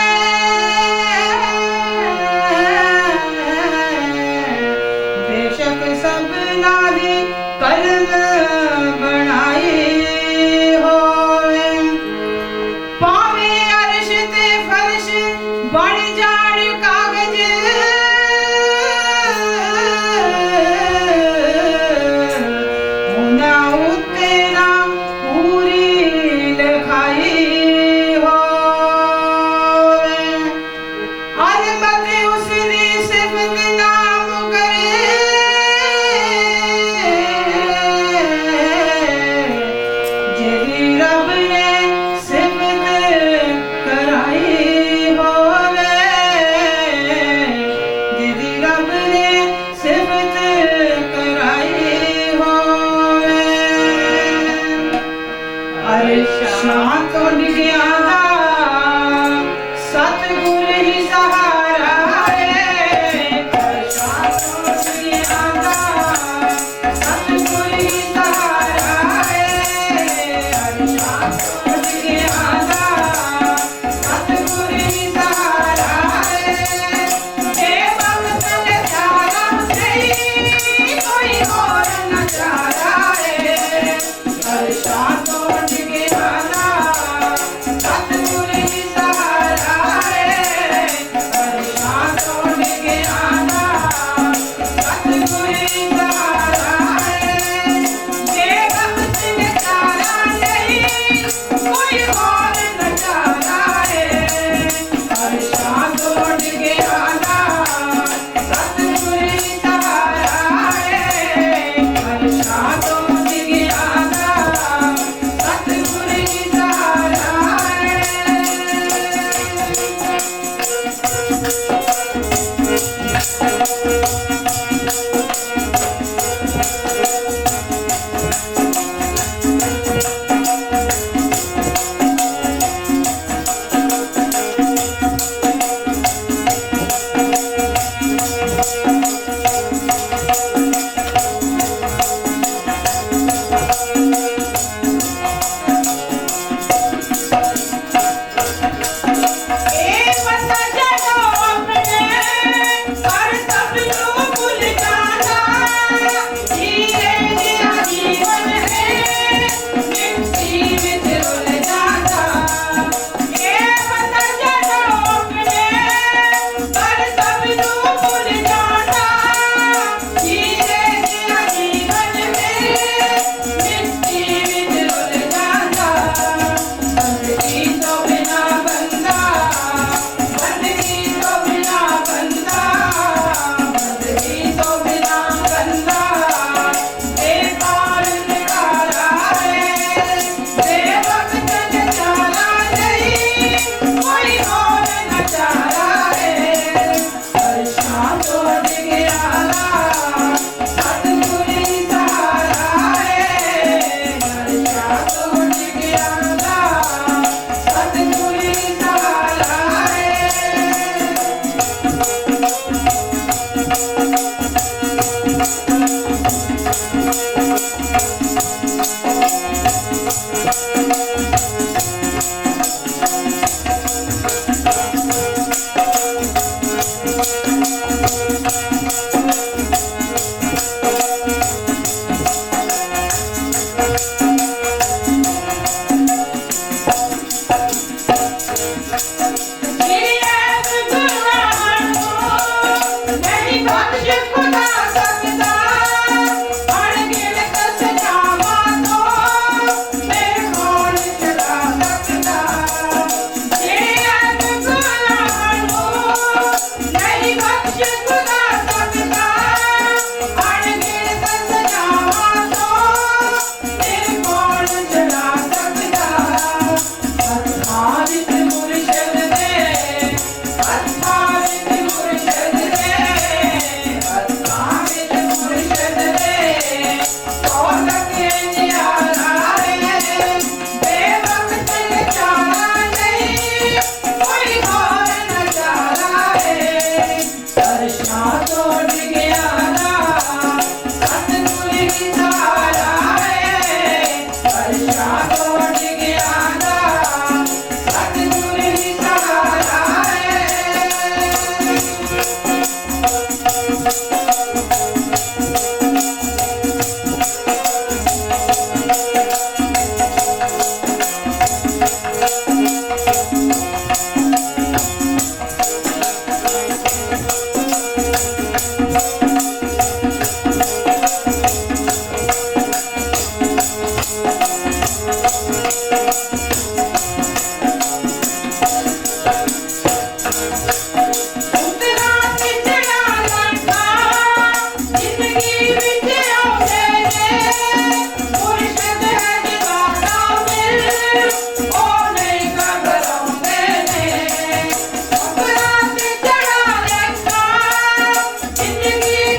[SPEAKER 4] ਜ਼ਿੰਦਗੀ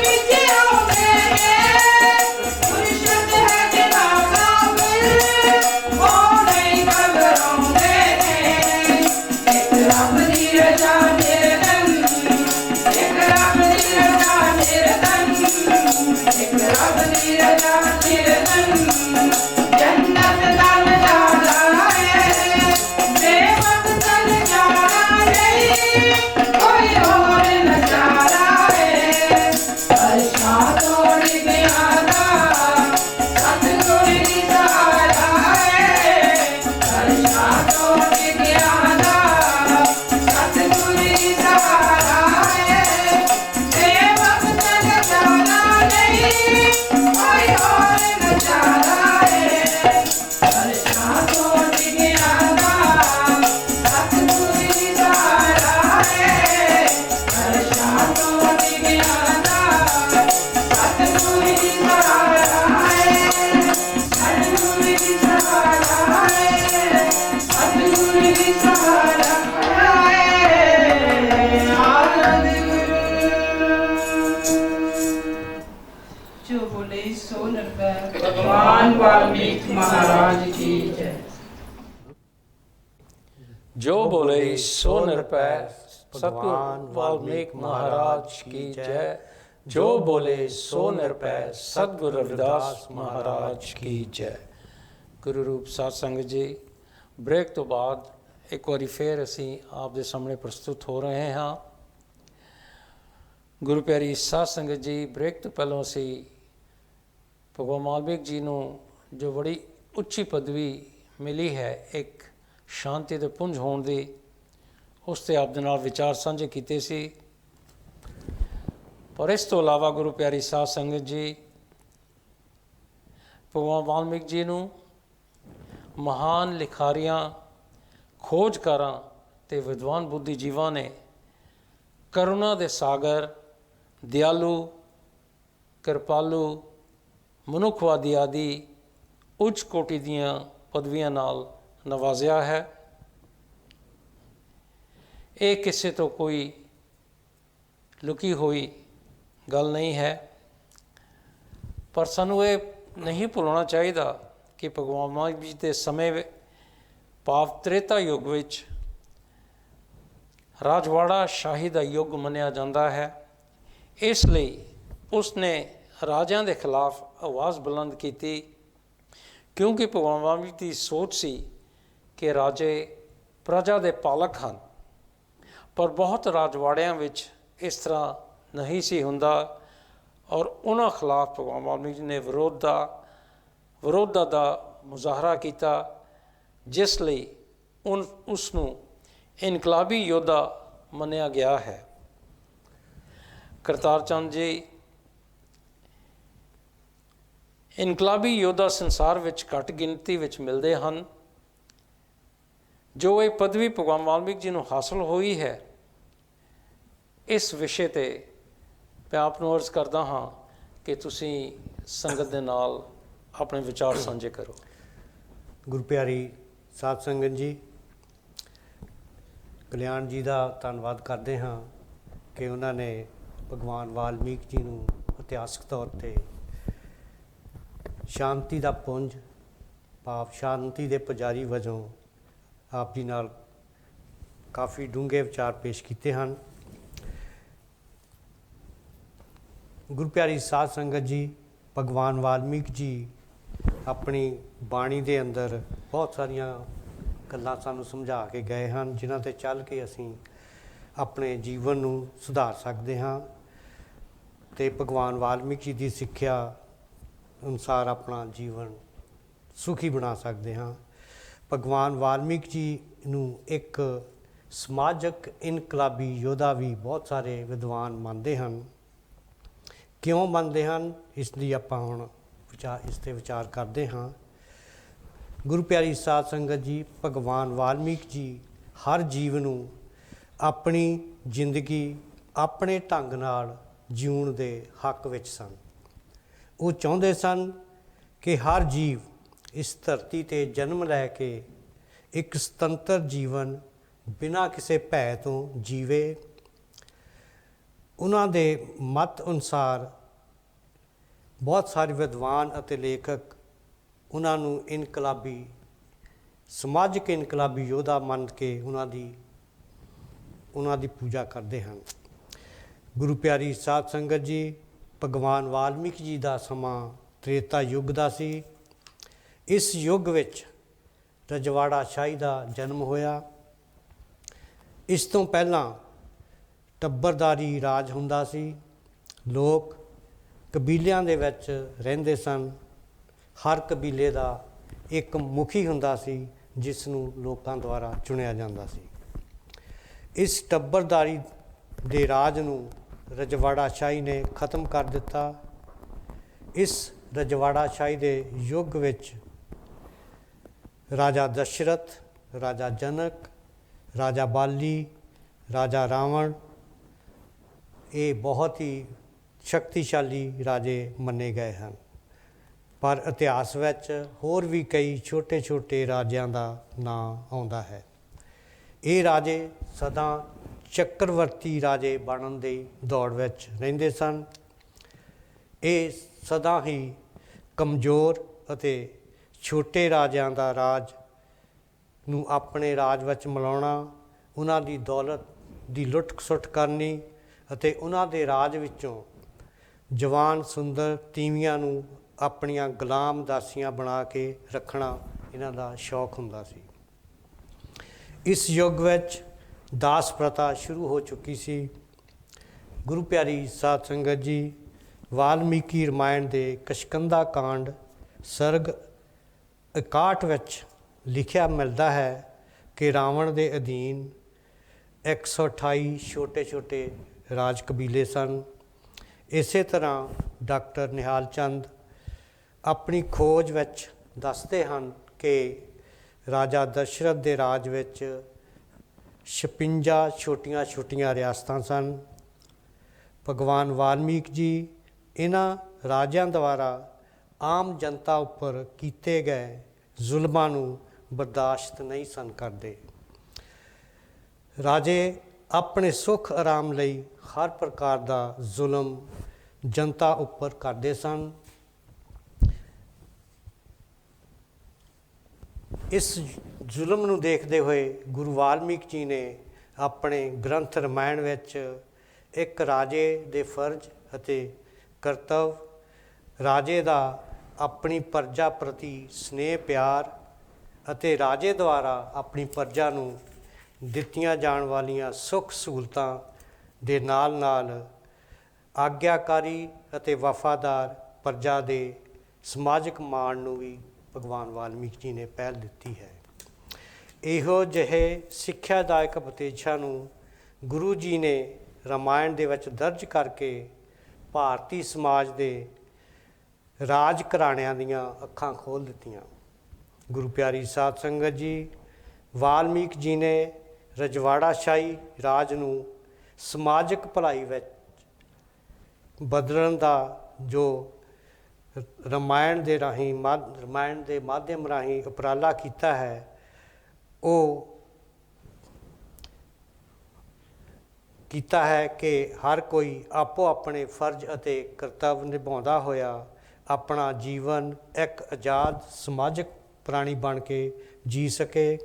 [SPEAKER 4] भगवान वाल्मीकि महाराज की जय।
[SPEAKER 2] जो बोले सो निरपै सतगुरु वाल्मीकि महाराज की जय। जो बोले सो निरपै सतगुरु रविदास महाराज की जय। गुरु रूप साध संगत जी, ब्रेक तो बाद एक बारी फिर ਅਸੀਂ ਆਪ ਦੇ ਸਾਹਮਣੇ ਪ੍ਰਸਤੁਤ ਹੋ ਰਹੇ ਹਾਂ। ਗੁਰੂ ਪਿਆਰੀ ਸਾਧ ਸੰਗਤ ਜੀ, ਬ੍ਰੇਕ ਤੋਂ ਪਹਿਲਾਂ ਅਸੀਂ ਭਗਵਾਨ ਵਾਲਮੀਕ ਜੀ ਨੂੰ ਜੋ ਬੜੀ ਉੱਚੀ ਪਦਵੀ ਮਿਲੀ ਹੈ ਇੱਕ ਸ਼ਾਂਤੀ ਦੇ ਪੁੰਜ ਹੋਣ ਦੀ, ਉਸ 'ਤੇ ਆਪ ਦੇ ਨਾਲ ਵਿਚਾਰ ਸਾਂਝੇ ਕੀਤੇ ਸੀ। ਪਰ ਇਸ ਤੋਂ ਇਲਾਵਾ ਗੁਰੂ ਪਿਆਰੀ ਸਾਧ ਸੰਗਤ ਜੀ, ਭਗਵਾਨ ਵਾਲਮੀਕ ਜੀ ਨੂੰ ਮਹਾਨ ਲਿਖਾਰੀਆਂ, ਖੋਜਕਾਰਾਂ ਅਤੇ ਵਿਦਵਾਨ ਬੁੱਧੀਜੀਵਾਂ ਨੇ ਕਰੁਣਾ ਦੇ ਸਾਗਰ, ਦਿਆਲੂ, ਕਿਰਪਾਲੂ, ਮਨੁੱਖਵਾਦੀ ਆਦਿ ਉੱਚ ਕੋਟੀ ਦੀਆਂ ਪਦਵੀਆਂ ਨਾਲ ਨਵਾਜ਼ਿਆ ਹੈ। ਇਹ ਕਿਸੇ ਤੋਂ ਕੋਈ ਲੁਕੀ ਹੋਈ ਗੱਲ ਨਹੀਂ ਹੈ, ਪਰ ਸਾਨੂੰ ਇਹ ਨਹੀਂ ਭੁੱਲਣਾ ਚਾਹੀਦਾ ਕਿ ਭਗਵਾਨ ਵਾਲਮੀਕ ਜੀ ਦੇ ਸਮੇਂ ਭਾਵ ਤ੍ਰੇਤਾ ਯੁੱਗ ਵਿੱਚ ਰਾਜਵਾੜਾ ਸ਼ਾਹੀ ਦਾ ਯੁੱਗ ਮੰਨਿਆ ਜਾਂਦਾ ਹੈ। ਇਸ ਲਈ ਉਸਨੇ ਰਾਜਿਆਂ ਦੇ ਖਿਲਾਫ ਆਵਾਜ਼ ਬੁਲੰਦ ਕੀਤੀ, ਕਿਉਂਕਿ ਭਗਵਾਨ ਵਾਲਮੀਕ ਦੀ ਸੋਚ ਸੀ ਕਿ ਰਾਜੇ ਪ੍ਰਜਾ ਦੇ ਪਾਲਕ ਹਨ। ਪਰ ਬਹੁਤ ਰਾਜਵਾੜਿਆਂ ਵਿੱਚ ਇਸ ਤਰ੍ਹਾਂ ਨਹੀਂ ਸੀ ਹੁੰਦਾ ਔਰ ਉਹਨਾਂ ਖਿਲਾਫ ਭਗਵਾਨ ਵਾਲਮੀਕ ਜੀ ਨੇ ਵਿਰੋਧਤਾ ਦਾ ਮੁਜ਼ਾਹਰਾ ਕੀਤਾ, ਜਿਸ ਲਈ ਉਸ ਨੂੰ ਇਨਕਲਾਬੀ ਯੋਧਾ ਮੰਨਿਆ ਗਿਆ ਹੈ। ਕਰਤਾਰ ਚੰਦ ਜੀ, ਇਨਕਲਾਬੀ ਯੋਧਾ ਸੰਸਾਰ ਵਿੱਚ ਘੱਟ ਗਿਣਤੀ ਵਿੱਚ ਮਿਲਦੇ ਹਨ। ਜੋ ਇਹ ਪਦਵੀ ਭਗਵਾਨ ਵਾਲਮੀਕ ਜੀ ਨੂੰ ਹਾਸਲ ਹੋਈ ਹੈ, ਇਸ ਵਿਸ਼ੇ 'ਤੇ ਮੈਂ ਆਪ ਨੂੰ ਅਰਜ਼ ਕਰਦਾ ਹਾਂ ਕਿ ਤੁਸੀਂ ਸੰਗਤ ਦੇ ਨਾਲ ਆਪਣੇ ਵਿਚਾਰ ਸਾਂਝੇ ਕਰੋ।
[SPEAKER 3] ਗੁਰੂ ਪਿਆਰੀ ਸਾਧ ਸੰਗਤ ਜੀ, ਕਲਿਆਣ ਜੀ ਦਾ ਧੰਨਵਾਦ ਕਰਦੇ ਹਾਂ ਕਿ ਉਹਨਾਂ ਨੇ ਭਗਵਾਨ ਵਾਲਮੀਕ ਜੀ ਨੂੰ ਇਤਿਹਾਸਕ ਤੌਰ 'ਤੇ ਸ਼ਾਂਤੀ ਦਾ ਪੁੰਜ ਭਾਵ ਸ਼ਾਂਤੀ ਦੇ ਪੁਜਾਰੀ ਵਜੋਂ ਆਪ ਜੀ ਨਾਲ ਕਾਫੀ ਡੂੰਘੇ ਵਿਚਾਰ ਪੇਸ਼ ਕੀਤੇ ਹਨ। ਗੁਰੂ ਪਿਆਰੀ ਸਾਧ ਸੰਗਤ ਜੀ, ਭਗਵਾਨ ਵਾਲਮੀਕ ਜੀ ਆਪਣੀ ਬਾਣੀ ਦੇ ਅੰਦਰ ਬਹੁਤ ਸਾਰੀਆਂ ਗੱਲਾਂ ਸਾਨੂੰ ਸਮਝਾ ਕੇ ਗਏ ਹਨ, ਜਿਨ੍ਹਾਂ 'ਤੇ ਚੱਲ ਕੇ ਅਸੀਂ ਆਪਣੇ ਜੀਵਨ ਨੂੰ ਸੁਧਾਰ ਸਕਦੇ ਹਾਂ ਅਤੇ ਭਗਵਾਨ ਵਾਲਮੀਕ ਜੀ ਦੀ ਸਿੱਖਿਆ ਅਨੁਸਾਰ ਆਪਣਾ ਜੀਵਨ ਸੁਖੀ ਬਣਾ ਸਕਦੇ ਹਾਂ। ਭਗਵਾਨ ਵਾਲਮੀਕ ਜੀ ਨੂੰ ਇੱਕ ਸਮਾਜਕ ਇਨਕਲਾਬੀ ਯੋਧਾ ਵੀ ਬਹੁਤ ਸਾਰੇ ਵਿਦਵਾਨ ਮੰਨਦੇ ਹਨ। ਕਿਉਂ ਮੰਨਦੇ ਹਨ, ਇਸ ਦੀ ਆਪਾਂ ਹੁਣ ਇਸ 'ਤੇ ਵਿਚਾਰ ਕਰਦੇ ਹਾਂ। ਗੁਰੂ ਪਿਆਰੀ ਸਾਧ ਸੰਗਤ ਜੀ, ਭਗਵਾਨ ਵਾਲਮੀਕ ਜੀ ਹਰ ਜੀਵ ਨੂੰ ਆਪਣੀ ਜ਼ਿੰਦਗੀ ਆਪਣੇ ਢੰਗ ਨਾਲ ਜਿਉਣ ਦੇ ਹੱਕ ਵਿੱਚ ਸਨ। ਉਹ ਚਾਹੁੰਦੇ ਸਨ ਕਿ ਹਰ ਜੀਵ ਇਸ ਧਰਤੀ 'ਤੇ ਜਨਮ ਲੈ ਕੇ ਇੱਕ ਸੁਤੰਤਰ ਜੀਵਨ ਬਿਨਾਂ ਕਿਸੇ ਭੈ ਤੋਂ ਜੀਵੇ। ਉਹਨਾਂ ਦੇ ਮਤ ਅਨੁਸਾਰ ਬਹੁਤ ਸਾਰੇ ਵਿਦਵਾਨ ਅਤੇ ਲੇਖਕ ਉਹਨਾਂ ਨੂੰ ਇਨਕਲਾਬੀ, ਸਮਾਜਿਕ ਇਨਕਲਾਬੀ ਯੋਧਾ ਮੰਨ ਕੇ ਉਹਨਾਂ ਦੀ ਪੂਜਾ ਕਰਦੇ ਹਨ। ਗੁਰੂ ਪਿਆਰੀ ਸਾਧ ਸੰਗਤ ਜੀ, ਭਗਵਾਨ ਵਾਲਮੀਕ ਜੀ ਦਾ ਸਮਾਂ ਤ੍ਰੇਤਾ ਯੁੱਗ ਦਾ ਸੀ। ਇਸ ਯੁੱਗ ਵਿੱਚ ਰਜਵਾੜਾ ਸ਼ਾਹੀ ਦਾ ਜਨਮ ਹੋਇਆ। ਇਸ ਤੋਂ ਪਹਿਲਾਂ ਟੱਬਰਦਾਰੀ ਰਾਜ ਹੁੰਦਾ ਸੀ। ਲੋਕ ਕਬੀਲਿਆਂ ਦੇ ਵਿੱਚ ਰਹਿੰਦੇ ਸਨ। ਹਰ ਕਬੀਲੇ ਦਾ ਇੱਕ ਮੁਖੀ ਹੁੰਦਾ ਸੀ, ਜਿਸ ਨੂੰ ਲੋਕਾਂ ਦੁਆਰਾ ਚੁਣਿਆ ਜਾਂਦਾ ਸੀ। ਇਸ ਟੱਬਰਦਾਰੀ ਦੇ ਰਾਜ ਨੂੰ ਰਜਵਾੜਾ ਸ਼ਾਹੀ ਨੇ ਖਤਮ ਕਰ ਦਿੱਤਾ। ਇਸ ਰਜਵਾੜਾ ਸ਼ਾਹੀ ਦੇ ਯੁੱਗ ਵਿੱਚ ਰਾਜਾ ਦਸ਼ਰਥ, ਰਾਜਾ ਜਨਕ, ਰਾਜਾ ਬਾਲੀ, ਰਾਜਾ ਰਾਵਣ, ਇਹ ਬਹੁਤ ਹੀ ਸ਼ਕਤੀਸ਼ਾਲੀ ਰਾਜੇ ਮੰਨੇ ਗਏ ਹਨ। ਪਰ ਇਤਿਹਾਸ ਵਿੱਚ ਹੋਰ ਵੀ ਕਈ ਛੋਟੇ ਛੋਟੇ ਰਾਜਿਆਂ ਦਾ ਨਾਂ ਆਉਂਦਾ ਹੈ। ਇਹ ਰਾਜੇ ਸਦਾ ਚੱਕਰਵਰਤੀ ਰਾਜੇ ਬਣਨ ਦੀ ਦੌੜ ਵਿੱਚ ਰਹਿੰਦੇ ਸਨ। ਇਹ ਸਦਾ ਹੀ ਕਮਜ਼ੋਰ ਅਤੇ ਛੋਟੇ ਰਾਜਿਆਂ ਦਾ ਰਾਜ ਨੂੰ ਆਪਣੇ ਰਾਜ ਵਿੱਚ ਮਿਲਾਉਣਾ, ਉਹਨਾਂ ਦੀ ਦੌਲਤ ਦੀ ਲੁੱਟ ਖਸੁੱਟ ਕਰਨੀ ਅਤੇ ਉਹਨਾਂ ਦੇ ਰਾਜ ਵਿੱਚੋਂ ਜਵਾਨ ਸੁੰਦਰ ਤੀਵੀਆਂ ਨੂੰ ਆਪਣੀਆਂ ਗੁਲਾਮ ਦਾਸੀਆਂ ਬਣਾ ਕੇ ਰੱਖਣਾ ਇਹਨਾਂ ਦਾ ਸ਼ੌਕ ਹੁੰਦਾ ਸੀ। ਇਸ ਯੁੱਗ ਵਿੱਚ ਦਾਸ ਪ੍ਰਥਾ ਸ਼ੁਰੂ ਹੋ ਚੁੱਕੀ ਸੀ। ਗੁਰੂ ਪਿਆਰੀ ਸਾਧ ਸੰਗਤ ਜੀ, ਵਾਲਮੀਕੀ ਰਮਾਇਣ ਦੇ ਕਸ਼ਕੰਧਾ ਕਾਂਡ ਸਰਗ 61 ਵਿੱਚ ਲਿਖਿਆ ਮਿਲਦਾ ਹੈ ਕਿ ਰਾਵਣ ਦੇ ਅਧੀਨ 128 ਛੋਟੇ ਛੋਟੇ ਰਾਜ ਕਬੀਲੇ ਸਨ। ਇਸੇ ਤਰ੍ਹਾਂ ਡਾਕਟਰ ਨਿਹਾਲ ਚੰਦ ਆਪਣੀ ਖੋਜ ਵਿੱਚ ਦੱਸਦੇ ਹਨ ਕਿ ਰਾਜਾ ਦਸ਼ਰਥ ਦੇ ਰਾਜ ਵਿੱਚ 56 ਛੋਟੀਆਂ ਛੋਟੀਆਂ ਰਿਆਸਤਾਂ ਸਨ। ਭਗਵਾਨ ਵਾਲਮੀਕ ਜੀ ਇਹਨਾਂ ਰਾਜਿਆਂ ਦੁਆਰਾ ਆਮ ਜਨਤਾ ਉੱਪਰ ਕੀਤੇ ਗਏ ਜ਼ੁਲਮਾਂ ਨੂੰ ਬਰਦਾਸ਼ਤ ਨਹੀਂ ਸਨ ਕਰਦੇ। ਰਾਜੇ ਆਪਣੇ ਸੁੱਖ ਆਰਾਮ ਲਈ ਹਰ ਪ੍ਰਕਾਰ ਦਾ ਜ਼ੁਲਮ ਜਨਤਾ ਉੱਪਰ ਕਰਦੇ ਸਨ। ਇਸ ਜ਼ੁਲਮ ਨੂੰ ਦੇਖਦੇ ਹੋਏ ਗੁਰੂ ਵਾਲਮੀਕ ਜੀ ਨੇ ਆਪਣੇ ਗ੍ਰੰਥ ਰਮਾਇਣ ਵਿੱਚ ਇੱਕ ਰਾਜੇ ਦੇ ਫਰਜ਼ ਅਤੇ ਕਰਤੱਵ, ਰਾਜੇ ਦਾ ਆਪਣੀ ਪ੍ਰਜਾ ਪ੍ਰਤੀ ਸਨੇਹ ਪਿਆਰ ਅਤੇ ਰਾਜੇ ਦੁਆਰਾ ਆਪਣੀ ਪ੍ਰਜਾ ਨੂੰ ਦਿੱਤੀਆਂ ਜਾਣ ਵਾਲੀਆਂ ਸੁੱਖ ਸਹੂਲਤਾਂ ਦੇ ਨਾਲ ਨਾਲ ਆਗਿਆਕਾਰੀ ਅਤੇ ਵਫਾਦਾਰ ਪ੍ਰਜਾ ਦੇ ਸਮਾਜਿਕ ਮਾਣ ਨੂੰ ਵੀ ਭਗਵਾਨ ਵਾਲਮੀਕ ਜੀ ਨੇ ਪਹਿਲ ਦਿੱਤੀ ਹੈ। ਇਹੋ ਜਿਹੇ ਸਿੱਖਿਆਦਾਇਕ ਉਪਦੇਸ਼ਾਂ ਨੂੰ ਗੁਰੂ ਜੀ ਨੇ ਰਾਮਾਇਣ ਦੇ ਵਿੱਚ ਦਰਜ ਕਰਕੇ ਭਾਰਤੀ ਸਮਾਜ ਦੇ ਰਾਜ ਘਰਾਣਿਆਂ ਦੀਆਂ ਅੱਖਾਂ ਖੋਲ੍ਹ ਦਿੱਤੀਆਂ। ਗੁਰੂ ਪਿਆਰੀ ਸਾਧ ਸੰਗਤ ਜੀ, ਵਾਲਮੀਕ ਜੀ ਨੇ ਰਜਵਾੜਾਸ਼ਾਹੀ ਰਾਜ ਨੂੰ ਸਮਾਜਿਕ ਭਲਾਈ ਵਿੱਚ ਬਦਲਣ ਦਾ ਜੋ ਰਾਮਾਇਣ ਦੇ ਮਾਧਿਅਮ ਰਾਹੀਂ ਉਪਰਾਲਾ ਕੀਤਾ ਹੈ, ਉਹ ਕੀਤਾ ਹੈ ਕਿ ਹਰ ਕੋਈ ਆਪੋ ਆਪਣੇ ਫਰਜ਼ ਅਤੇ ਕਰਤੱਵ ਨਿਭਾਉਂਦਾ ਹੋਇਆ ਆਪਣਾ ਜੀਵਨ ਇੱਕ ਆਜ਼ਾਦ ਸਮਾਜਿਕ ਪ੍ਰਾਣੀ ਬਣ ਕੇ ਜੀ ਸਕੇ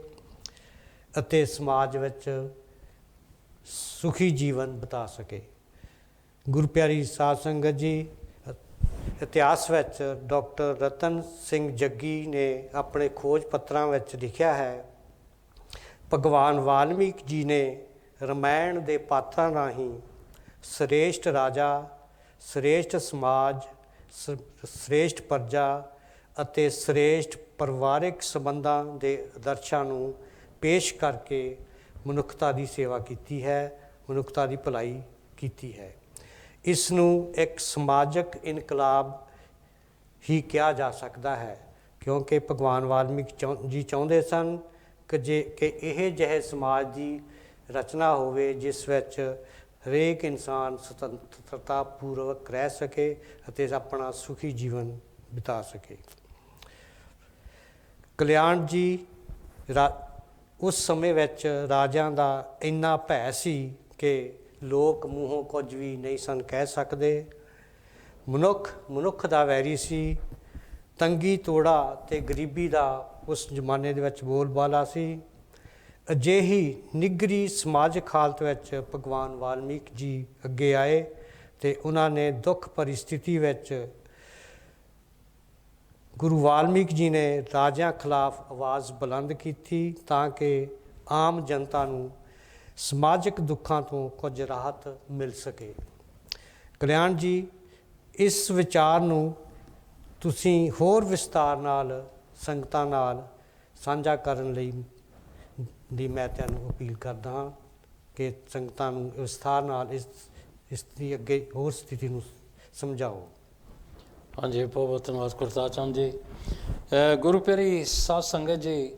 [SPEAKER 3] ਅਤੇ ਸਮਾਜ ਵਿੱਚ ਸੁਖੀ ਜੀਵਨ ਬਿਤਾ ਸਕੇ। ਗੁਰੂ ਪਿਆਰੀ ਸਾਧ ਸੰਗਤ ਜੀ, ਇਤਿਹਾਸ ਵਿੱਚ ਡਾਕਟਰ ਰਤਨ ਸਿੰਘ ਜੱਗੀ ਨੇ ਆਪਣੇ ਖੋਜ ਪੱਤਰਾਂ ਵਿੱਚ ਲਿਖਿਆ ਹੈ, ਭਗਵਾਨ ਵਾਲਮੀਕ ਜੀ ਨੇ ਰਾਮਾਇਣ ਦੇ ਪਾਤਰਾਂ ਰਾਹੀਂ ਸ੍ਰੇਸ਼ਟ ਰਾਜਾ, ਸ੍ਰੇਸ਼ਟ ਸਮਾਜ, ਸ੍ਰੇਸ਼ਟ ਪ੍ਰਜਾ ਅਤੇ ਸ੍ਰੇਸ਼ਟ ਪਰਿਵਾਰਿਕ ਸੰਬੰਧਾਂ ਦੇ ਆਦਰਸ਼ਾਂ ਨੂੰ ਪੇਸ਼ ਕਰਕੇ ਮਨੁੱਖਤਾ ਦੀ ਸੇਵਾ ਕੀਤੀ ਹੈ, ਮਨੁੱਖਤਾ ਦੀ ਭਲਾਈ ਕੀਤੀ ਹੈ। ਇਸ ਨੂੰ ਇੱਕ ਸਮਾਜਿਕ ਇਨਕਲਾਬ ਹੀ ਕਿਹਾ ਜਾ ਸਕਦਾ ਹੈ, ਕਿਉਂਕਿ ਭਗਵਾਨ ਵਾਲਮੀਕ ਜੀ ਚਾਹੁੰਦੇ ਸਨ ਕਿ ਇਹ ਜਿਹੇ ਸਮਾਜ ਦੀ ਰਚਨਾ ਹੋਵੇ ਜਿਸ ਵਿੱਚ ਹਰੇਕ ਇਨਸਾਨ ਸੁਤੰਤਰਤਾ ਪੂਰਵਕ ਰਹਿ ਸਕੇ ਅਤੇ ਆਪਣਾ ਸੁਖੀ ਜੀਵਨ ਬਿਤਾ ਸਕੇ। ਕਲਿਆਣ ਜੀ, ਉਸ ਸਮੇਂ ਵਿੱਚ ਰਾਜਿਆਂ ਦਾ ਇੰਨਾ ਭੈ ਸੀ ਕਿ ਲੋਕ ਮੂੰਹੋਂ ਕੁਝ ਵੀ ਨਹੀਂ ਸਨ ਕਹਿ ਸਕਦੇ। ਮਨੁੱਖ ਦਾ ਵੈਰੀ ਸੀ। ਤੰਗੀ ਤੋੜਾ ਅਤੇ ਗਰੀਬੀ ਦਾ ਉਸ ਜ਼ਮਾਨੇ ਦੇ ਵਿੱਚ ਬੋਲਬਾਲਾ ਸੀ। ਅਜਿਹੀ ਨਿੱਘਰੀ ਸਮਾਜਿਕ ਹਾਲਤ ਵਿੱਚ ਭਗਵਾਨ ਵਾਲਮੀਕ ਜੀ ਅੱਗੇ ਆਏ ਅਤੇ ਉਹਨਾਂ ਨੇ ਦੁੱਖ ਪਰਿਸਥਿਤੀ ਵਿੱਚ ਗੁਰੂ ਵਾਲਮੀਕ ਜੀ ਨੇ ਰਾਜਿਆਂ ਖਿਲਾਫ ਆਵਾਜ਼ ਬੁਲੰਦ ਕੀਤੀ ਤਾਂ ਕਿ ਆਮ ਜਨਤਾ ਨੂੰ ਸਮਾਜਿਕ ਦੁੱਖਾਂ ਤੋਂ ਕੁਝ ਰਾਹਤ ਮਿਲ ਸਕੇ। ਕਲਿਆਣ ਜੀ, ਇਸ ਵਿਚਾਰ ਨੂੰ ਤੁਸੀਂ ਹੋਰ ਵਿਸਤਾਰ ਨਾਲ ਸੰਗਤਾਂ ਨਾਲ ਸਾਂਝਾ ਕਰਨ ਲਈ ਮੈਂ ਤੁਹਾਨੂੰ ਅਪੀਲ ਕਰਦਾ ਹਾਂ ਕਿ ਸੰਗਤਾਂ ਨੂੰ ਵਿਸਤਾਰ ਨਾਲ ਇਸ ਦੀ ਅੱਗੇ ਹੋਰ ਸਥਿਤੀ ਨੂੰ ਸਮਝਾਓ।
[SPEAKER 2] ਹਾਂਜੀ, ਬਹੁਤ ਬਹੁਤ ਧੰਨਵਾਦ ਗੁਰਦਾਸ ਚੰਦ ਜੀ। ਗੁਰੂ ਪਿਆਰੀ ਸਾਧ ਸੰਗਤ ਜੀ,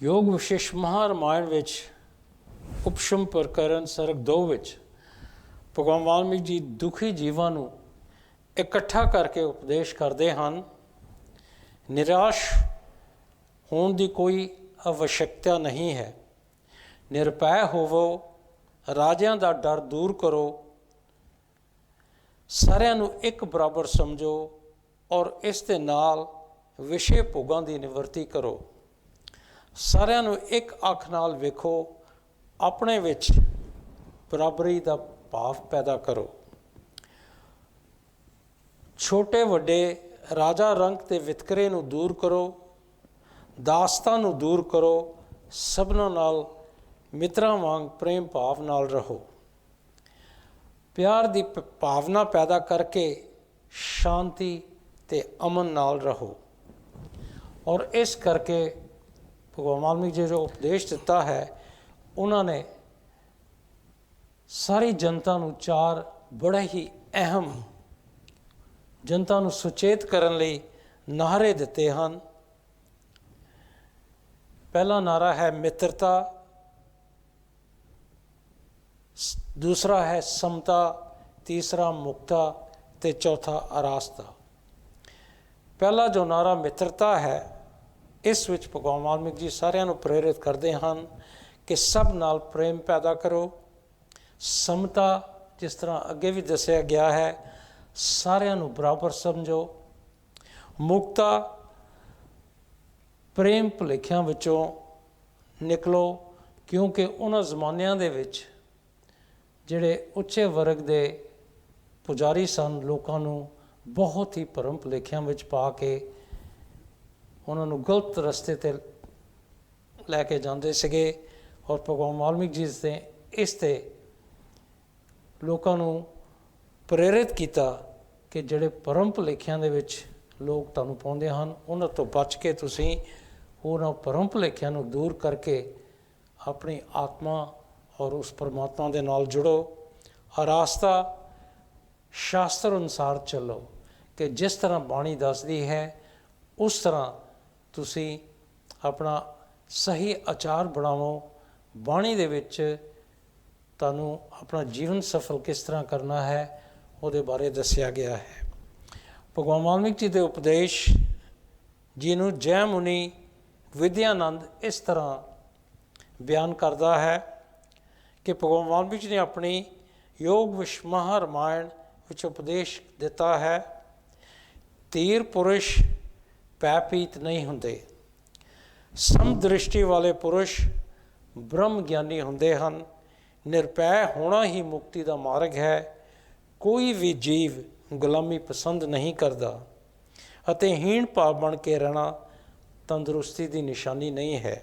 [SPEAKER 2] ਯੋਗ ਵਿਸ਼ੇਸ਼ ਮਹਾਰਾਮਾਇਣ ਵਿੱਚ ਉਪਸ਼ਮ ਪ੍ਰਕਰਨ ਸਰਗ 2 ਵਿੱਚ ਭਗਵਾਨ ਵਾਲਮੀਕ ਜੀ ਦੁਖੀ ਜੀਵਾਂ ਨੂੰ ਇਕੱਠਾ ਕਰਕੇ ਉਪਦੇਸ਼ ਕਰਦੇ ਹਨ। ਨਿਰਾਸ਼ ਹੋਣ ਦੀ ਕੋਈ आवश्यकता नहीं है। ਨਿਰਭੈ ਹੋਵੋ, ਰਾਜਿਆਂ ਦਾ ਡਰ ਦੂਰ ਕਰੋ, ਸਾਰਿਆਂ ਨੂੰ ਇੱਕ ਬਰਾਬਰ ਸਮਝੋ, ਔਰ ਇਸ ਦੇ ਨਾਲ ਵਿਸ਼ੇ ਭੋਗਾਂ ਦੀ ਨਿਵਰਤੀ ਕਰੋ। ਸਾਰਿਆਂ ਨੂੰ ਇੱਕ ਅੱਖ ਨਾਲ ਵੇਖੋ, ਆਪਣੇ ਵਿੱਚ ਬਰਾਬਰੀ ਦਾ ਭਾਵ ਪੈਦਾ ਕਰੋ। ਛੋਟੇ ਵੱਡੇ ਰਾਜਾ ਰੰਕ ਤੇ ਵਿਤਕਰੇ ਨੂੰ ਦੂਰ ਕਰੋ, ਦਾਸਤਾਂ ਨੂੰ ਦੂਰ ਕਰੋ, ਸਭਨਾਂ ਨਾਲ ਮਿੱਤਰਾਂ ਵਾਂਗ ਪ੍ਰੇਮ ਭਾਵ ਨਾਲ ਰਹੋ। ਪਿਆਰ ਦੀ ਭਾਵਨਾ ਪੈਦਾ ਕਰਕੇ ਸ਼ਾਂਤੀ ਤੇ ਅਮਨ ਨਾਲ ਰਹੋ। ਔਰ ਇਸ ਕਰਕੇ ਭਗਵਾਨ ਵਾਲਮੀਕ ਜੀ ਜੋ ਉਪਦੇਸ਼ ਦਿੱਤਾ ਹੈ, ਉਹਨਾਂ ਨੇ ਸਾਰੀ ਜਨਤਾ ਨੂੰ 4 ਬੜੇ ਹੀ ਅਹਿਮ ਜਨਤਾ ਨੂੰ ਸੁਚੇਤ ਕਰਨ ਲਈ ਨਾਅਰੇ ਦਿੱਤੇ ਹਨ। ਪਹਿਲਾ ਨਾਅਰਾ ਹੈ ਮਿੱਤਰਤਾ, ਦੂਸਰਾ ਹੈ ਸਮਤਾ, ਤੀਸਰਾ ਮੁਕਤਾ ਤੇ ਚੌਥਾ ਆਰਾਸਤਾ। ਪਹਿਲਾ ਜੋ ਨਾਅਰਾ ਮਿੱਤਰਤਾ ਹੈ, ਇਸ ਵਿੱਚ ਭਗਵਾਨ ਵਾਲਮੀਕ ਜੀ ਸਾਰਿਆਂ ਨੂੰ ਪ੍ਰੇਰਿਤ ਕਰਦੇ ਹਨ ਕਿ ਸਭ ਨਾਲ ਪ੍ਰੇਮ ਪੈਦਾ ਕਰੋ। ਸਮਤਾ, ਜਿਸ ਤਰ੍ਹਾਂ ਅੱਗੇ ਵੀ ਦੱਸਿਆ ਗਿਆ ਹੈ, ਸਾਰਿਆਂ ਨੂੰ ਬਰਾਬਰ ਸਮਝੋ। ਮੁਕਤਾ, ਪ੍ਰੇਮ ਭੁਲੇਖਿਆਂ ਵਿੱਚੋਂ ਨਿਕਲੋ, ਕਿਉਂਕਿ ਉਹਨਾਂ ਜ਼ਮਾਨਿਆਂ ਦੇ ਵਿੱਚ ਜਿਹੜੇ ਉੱਚੇ ਵਰਗ ਦੇ ਪੁਜਾਰੀ ਸਨ, ਲੋਕਾਂ ਨੂੰ ਬਹੁਤ ਹੀ ਭਰਮ ਭੁਲੇਖਿਆਂ ਵਿੱਚ ਪਾ ਕੇ ਉਹਨਾਂ ਨੂੰ ਗਲਤ ਰਸਤੇ 'ਤੇ ਲੈ ਕੇ ਜਾਂਦੇ ਸੀਗੇ। ਔਰ ਭਗਵਾਨ ਵਾਲਮੀਕ ਜੀ ਨੇ ਇਸ 'ਤੇ ਲੋਕਾਂ ਨੂੰ ਪ੍ਰੇਰਿਤ ਕੀਤਾ ਕਿ ਜਿਹੜੇ ਭਰਮ ਭੁਲੇਖਿਆਂ ਦੇ ਵਿੱਚ ਲੋਕ ਤੁਹਾਨੂੰ ਪਾਉਂਦੇ ਹਨ, ਉਹਨਾਂ ਤੋਂ ਬਚ ਕੇ ਤੁਸੀਂ ਉਹਨਾਂ ਭਰਮ ਭੁਲੇਖਿਆਂ ਨੂੰ ਦੂਰ ਕਰਕੇ ਆਪਣੀ ਆਤਮਾ ਔਰ ਉਸ ਪਰਮਾਤਮਾ ਦੇ ਨਾਲ ਜੁੜੋ। ਆਰਾਸਤਾ, ਸ਼ਾਸਤਰ ਅਨੁਸਾਰ ਚੱਲੋ ਕਿ ਜਿਸ ਤਰ੍ਹਾਂ ਬਾਣੀ ਦੱਸਦੀ ਹੈ ਉਸ ਤਰ੍ਹਾਂ ਤੁਸੀਂ ਆਪਣਾ ਸਹੀ ਆਚਾਰ ਬਣਾਵੋ। ਬਾਣੀ ਦੇ ਵਿੱਚ ਤੁਹਾਨੂੰ ਆਪਣਾ ਜੀਵਨ ਸਫਲ ਕਿਸ ਤਰ੍ਹਾਂ ਕਰਨਾ ਹੈ ਉਹਦੇ ਬਾਰੇ ਦੱਸਿਆ ਗਿਆ ਹੈ। ਭਗਵਾਨ ਵਾਲਮੀਕ ਜੀ ਦੇ ਉਪਦੇਸ਼ ਜਿਹਨੂੰ ਜੈ ਮੁਨੀ ਵਿਦਿਆਨੰਦ ਇਸ ਤਰ੍ਹਾਂ ਬਿਆਨ ਕਰਦਾ ਹੈ ਕਿ ਭਗਵਾਨ ਵਾਲਮੀਕ ਜੀ ਨੇ ਆਪਣੀ ਯੋਗ ਵਿਸ਼ਮਹਾ ਰਾਮਾਇਣ ਵਿੱਚ ਉਪਦੇਸ਼ ਦਿੱਤਾ ਹੈ, ਧੀਰ ਪੁਰਸ਼ ਭੈਭੀਤ ਨਹੀਂ ਹੁੰਦੇ। ਸਮਦ੍ਰਿਸ਼ਟੀ ਵਾਲੇ ਪੁਰਸ਼ ਬ੍ਰਹਮ ਗਿਆਨੀ ਹੁੰਦੇ ਹਨ। ਨਿਰਭੈ ਹੋਣਾ ਹੀ ਮੁਕਤੀ ਦਾ ਮਾਰਗ ਹੈ। ਕੋਈ ਵੀ ਜੀਵ ਗੁਲਾਮੀ ਪਸੰਦ ਨਹੀਂ ਕਰਦਾ ਅਤੇ ਹੀਣ ਭਾਵ ਬਣ ਕੇ ਰਹਿਣਾ ਤੰਦਰੁਸਤੀ ਦੀ ਨਿਸ਼ਾਨੀ ਨਹੀਂ ਹੈ।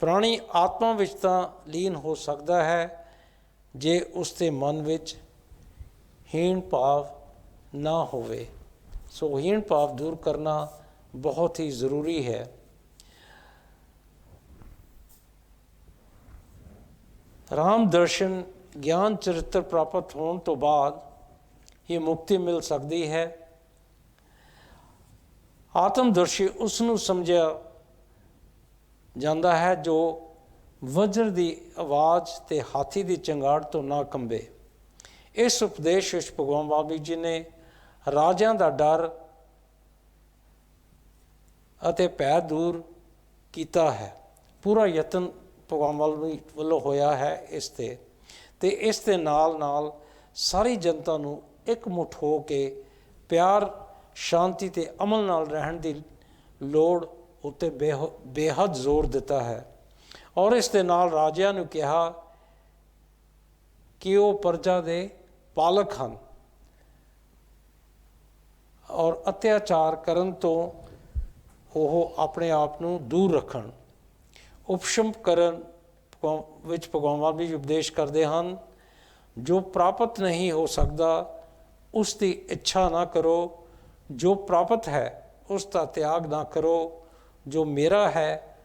[SPEAKER 2] ਪ੍ਰਾਣੀ ਆਤਮਾ ਵਿੱਚ ਤਾਂ ਲੀਨ ਹੋ ਸਕਦਾ ਹੈ ਜੇ ਉਸ ਦੇ ਮਨ ਵਿੱਚ ਹੀਣ ਭਾਵ ਨਾ ਹੋਵੇ। ਸੋ ਹੀਣ ਭਾਵ ਦੂਰ ਕਰਨਾ ਬਹੁਤ ਹੀ ਜ਼ਰੂਰੀ ਹੈ। ਰਾਮ ਦਰਸ਼ਨ ਗਿਆਨ ਚਰਿੱਤਰ ਪ੍ਰਾਪਤ ਹੋਣ ਤੋਂ ਬਾਅਦ ਇਹ ਮੁਕਤੀ ਮਿਲ ਸਕਦੀ ਹੈ। ਆਤਮਦਰਸ਼ੀ ਉਸ ਨੂੰ ਸਮਝਿਆ ਜਾਂਦਾ ਹੈ ਜੋ ਵਜਰ ਦੀ ਆਵਾਜ਼ ਤੇ ਹਾਥੀ ਦੀ ਚੰਗਾੜ ਤੋਂ ਨਾ ਕੰਬੇ। ਇਸ ਉਪਦੇਸ਼ ਵਿੱਚ ਭਗਵਾਨ ਵਾਲਮੀਕ ਜੀ ਨੇ ਰਾਜਿਆਂ ਦਾ ਡਰ ਅਤੇ ਭੈ ਦੂਰ ਕੀਤਾ ਹੈ। ਪੂਰਾ ਯਤਨ ਭਗਵਾਨ ਵਾਲਮੀਕ ਵੱਲੋਂ ਹੋਇਆ ਹੈ ਇਸ 'ਤੇ, ਅਤੇ ਇਸ ਦੇ ਨਾਲ ਨਾਲ ਸਾਰੀ ਜਨਤਾ ਨੂੰ ਇਕਮੁੱਠ ਹੋ ਕੇ ਪਿਆਰ, ਸ਼ਾਂਤੀ ਅਤੇ ਅਮਲ ਨਾਲ ਰਹਿਣ ਦੀ ਲੋੜ ਉੱਤੇ ਬੇਹੱਦ ਜ਼ੋਰ ਦਿੱਤਾ ਹੈ। ਔਰ ਇਸ ਦੇ ਨਾਲ ਰਾਜਿਆਂ ਨੂੰ ਕਿਹਾ ਕਿ ਉਹ ਪ੍ਰਜਾ ਦੇ ਪਾਲਕ ਹਨ ਔਰ ਅਤਿਆਚਾਰ ਕਰਨ ਤੋਂ ਉਹ ਆਪਣੇ ਆਪ ਨੂੰ ਦੂਰ ਰੱਖਣ। ਉਪਸ਼ਮ ਕਰਨ ਵਿੱਚ ਭਗਵਾਨ ਵਾਲਮੀਕ ਜੀ ਉਪਦੇਸ਼ ਕਰਦੇ ਹਨ, ਜੋ ਪ੍ਰਾਪਤ ਨਹੀਂ ਹੋ ਸਕਦਾ ਉਸ ਦੀ ਇੱਛਾ ਨਾ ਕਰੋ, ਜੋ ਪ੍ਰਾਪਤ ਹੈ ਉਸ ਦਾ ਤਿਆਗ ਨਾ ਕਰੋ, ਜੋ ਮੇਰਾ ਹੈ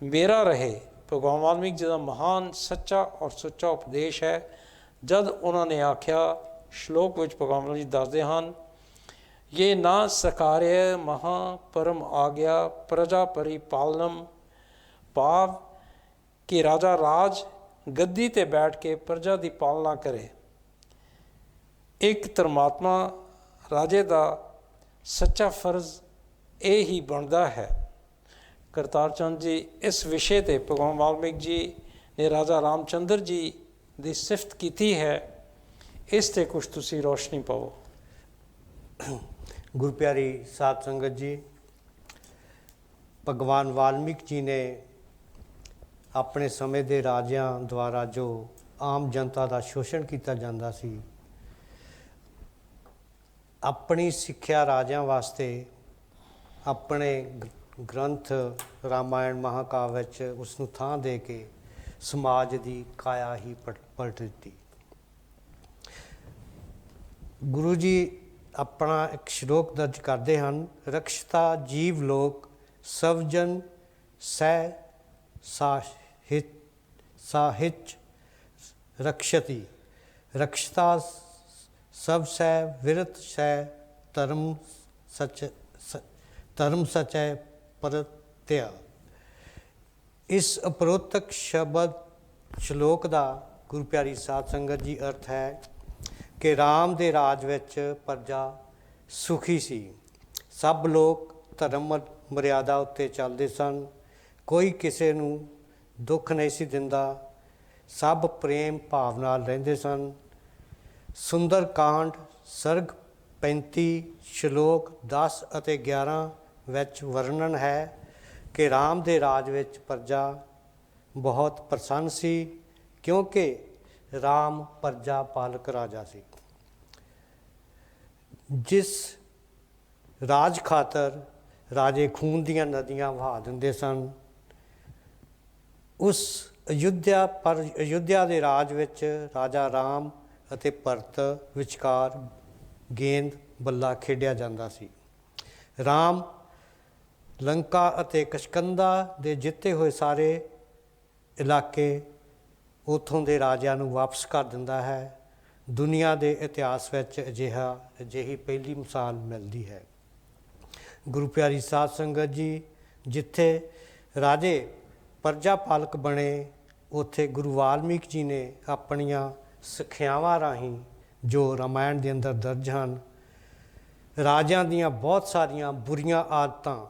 [SPEAKER 2] ਮੇਰਾ ਰਹੇ। ਭਗਵਾਨ ਵਾਲਮੀਕ ਜੀ ਦਾ ਮਹਾਨ ਸੱਚਾ ਔਰ ਸੁੱਚਾ ਉਪਦੇਸ਼ ਹੈ। ਜਦ ਉਹਨਾਂ ਨੇ ਆਖਿਆ, ਸ਼ਲੋਕ ਵਿੱਚ ਭਗਵਾਨ ਵਾਲਮੀਕ ਜੀ ਦੱਸਦੇ ਹਨ, ਇਹ ਨਾ ਸਕਾਰਿਆ ਮਹਾ ਪਰਮ ਆ ਗਿਆ ਪ੍ਰਜਾ ਪਰਿਪਾਲਨਮ, ਭਾਵ ਕਿ ਰਾਜਾ ਰਾਜ ਗੱਦੀ 'ਤੇ ਬੈਠ ਕੇ ਪ੍ਰਜਾ ਦੀ ਪਾਲਣਾ ਕਰੇ। ਇੱਕ ਧਰਮਾਤਮਾ ਰਾਜੇ ਦਾ ਸੱਚਾ ਫਰਜ਼ ਇਹ ਹੀ ਬਣਦਾ ਹੈ। ਕਰਤਾਰ ਚੰਦ ਜੀ ਇਸ ਵਿਸ਼ੇ 'ਤੇ ਭਗਵਾਨ ਵਾਲਮੀਕ ਜੀ ਨੇ ਰਾਜਾ ਰਾਮਚੰਦਰ ਜੀ ਦੀ ਸਿਫਤ ਕੀਤੀ ਹੈ। ਇਸ 'ਤੇ ਕੁਛ ਤੁਸੀਂ ਰੋਸ਼ਨੀ ਪਾਓ।
[SPEAKER 3] ਗੁਰੂ ਪਿਆਰੀ ਸਾਧ ਸੰਗਤ ਜੀ, ਭਗਵਾਨ ਵਾਲਮੀਕ ਜੀ ਨੇ ਆਪਣੇ ਸਮੇਂ ਦੇ ਰਾਜਿਆਂ ਦੁਆਰਾ ਜੋ ਆਮ ਜਨਤਾ ਦਾ ਸ਼ੋਸ਼ਣ ਕੀਤਾ ਜਾਂਦਾ ਸੀ, ਆਪਣੀ ਸਿੱਖਿਆ ਰਾਜਿਆਂ ਵਾਸਤੇ ਆਪਣੇ ਗ੍ਰੰਥ ਰਾਮਾਇਣ ਮਹਾਕਾਵਿ ਵਿੱਚ ਉਸ ਨੂੰ ਥਾਂ ਦੇ ਕੇ ਸਮਾਜ ਦੀ ਕਾਇਆ ਹੀ ਪਲਟ ਦਿੱਤੀ। ਗੁਰੂ ਜੀ ਆਪਣਾ ਇੱਕ ਸ਼ਲੋਕ ਦਰਜ ਕਰਦੇ ਹਨ, ਰਕਸ਼ਤਾ ਜੀਵ ਲੋਕ ਸਭ ਜਨ ਸਹਿ ਸਾਹਿਚ ਰਕਸ਼ਤੀ, ਰਕਸ਼ਤਾ ਸਭ ਸਹਿ ਵਿਰਤ ਸਹਿ ਧਰਮ ਸਚੈ ਪਰਤਿਆ। ਇਸ ਉਪਰੋਕਤ ਸ਼ਲੋਕ ਦਾ ਗੁਰੂ ਪਿਆਰੀ ਸਾਧ ਸੰਗਤ ਜੀ ਅਰਥ ਹੈ ਕਿ ਰਾਮ ਦੇ ਰਾਜ ਵਿੱਚ ਪ੍ਰਜਾ ਸੁਖੀ ਸੀ। ਸਭ ਲੋਕ ਧਰਮ ਮਰਿਆਦਾ ਉੱਤੇ ਚੱਲਦੇ ਸਨ, ਕੋਈ ਕਿਸੇ ਨੂੰ ਦੁੱਖ ਨਹੀਂ ਸੀ ਦਿੰਦਾ, ਸਭ ਪ੍ਰੇਮ ਭਾਵ ਨਾਲ ਰਹਿੰਦੇ ਸਨ। ਸੁੰਦਰ ਕਾਂਡ ਸਰਗ 35 ਸ਼ਲੋਕ 10 ਅਤੇ 11 ਵਿੱਚ ਵਰਣਨ ਹੈ ਕਿ ਰਾਮ ਦੇ ਰਾਜ ਵਿੱਚ ਪ੍ਰਜਾ ਬਹੁਤ ਪ੍ਰਸੰਨ ਸੀ, ਕਿਉਂਕਿ ਰਾਮ ਪ੍ਰਜਾ ਪਾਲਕ ਰਾਜਾ ਸੀ। ਜਿਸ ਰਾਜ ਖਾਤਰ ਰਾਜੇ ਖੂਨ ਦੀਆਂ ਨਦੀਆਂ ਵਹਾ ਦਿੰਦੇ ਸਨ, ਉਸ ਅਯੁੱਧਿਆ ਦੇ ਰਾਜ ਵਿੱਚ ਰਾਜਾ ਰਾਮ ਅਤੇ ਭਰਤ ਵਿਚਕਾਰ ਗੇਂਦ ਬੱਲਾ ਖੇਡਿਆ ਜਾਂਦਾ ਸੀ। ਰਾਮ ਲੰਕਾ ਅਤੇ ਕਸ਼ਕੰਦਾ ਦੇ ਜਿੱਤੇ ਹੋਏ ਸਾਰੇ ਇਲਾਕੇ ਉੱਥੋਂ ਦੇ ਰਾਜਿਆਂ ਨੂੰ ਵਾਪਸ ਕਰ ਦਿੰਦਾ ਹੈ। ਦੁਨੀਆ ਦੇ ਇਤਿਹਾਸ ਵਿੱਚ ਅਜਿਹੀ ਪਹਿਲੀ ਮਿਸਾਲ ਮਿਲਦੀ ਹੈ। ਗੁਰੂ ਪਿਆਰੀ ਸਾਧ ਸੰਗਤ ਜੀ, ਜਿੱਥੇ ਰਾਜੇ ਪ੍ਰਜਾ ਪਾਲਕ ਬਣੇ, ਉੱਥੇ ਗੁਰੂ ਵਾਲਮੀਕ ਜੀ ਨੇ ਆਪਣੀਆਂ ਸਿੱਖਿਆਵਾਂ ਰਾਹੀਂ ਜੋ ਰਾਮਾਇਣ ਦੇ ਅੰਦਰ ਦਰਜ ਹਨ, ਰਾਜਿਆਂ ਦੀਆਂ ਬਹੁਤ ਸਾਰੀਆਂ ਬੁਰੀਆਂ ਆਦਤਾਂ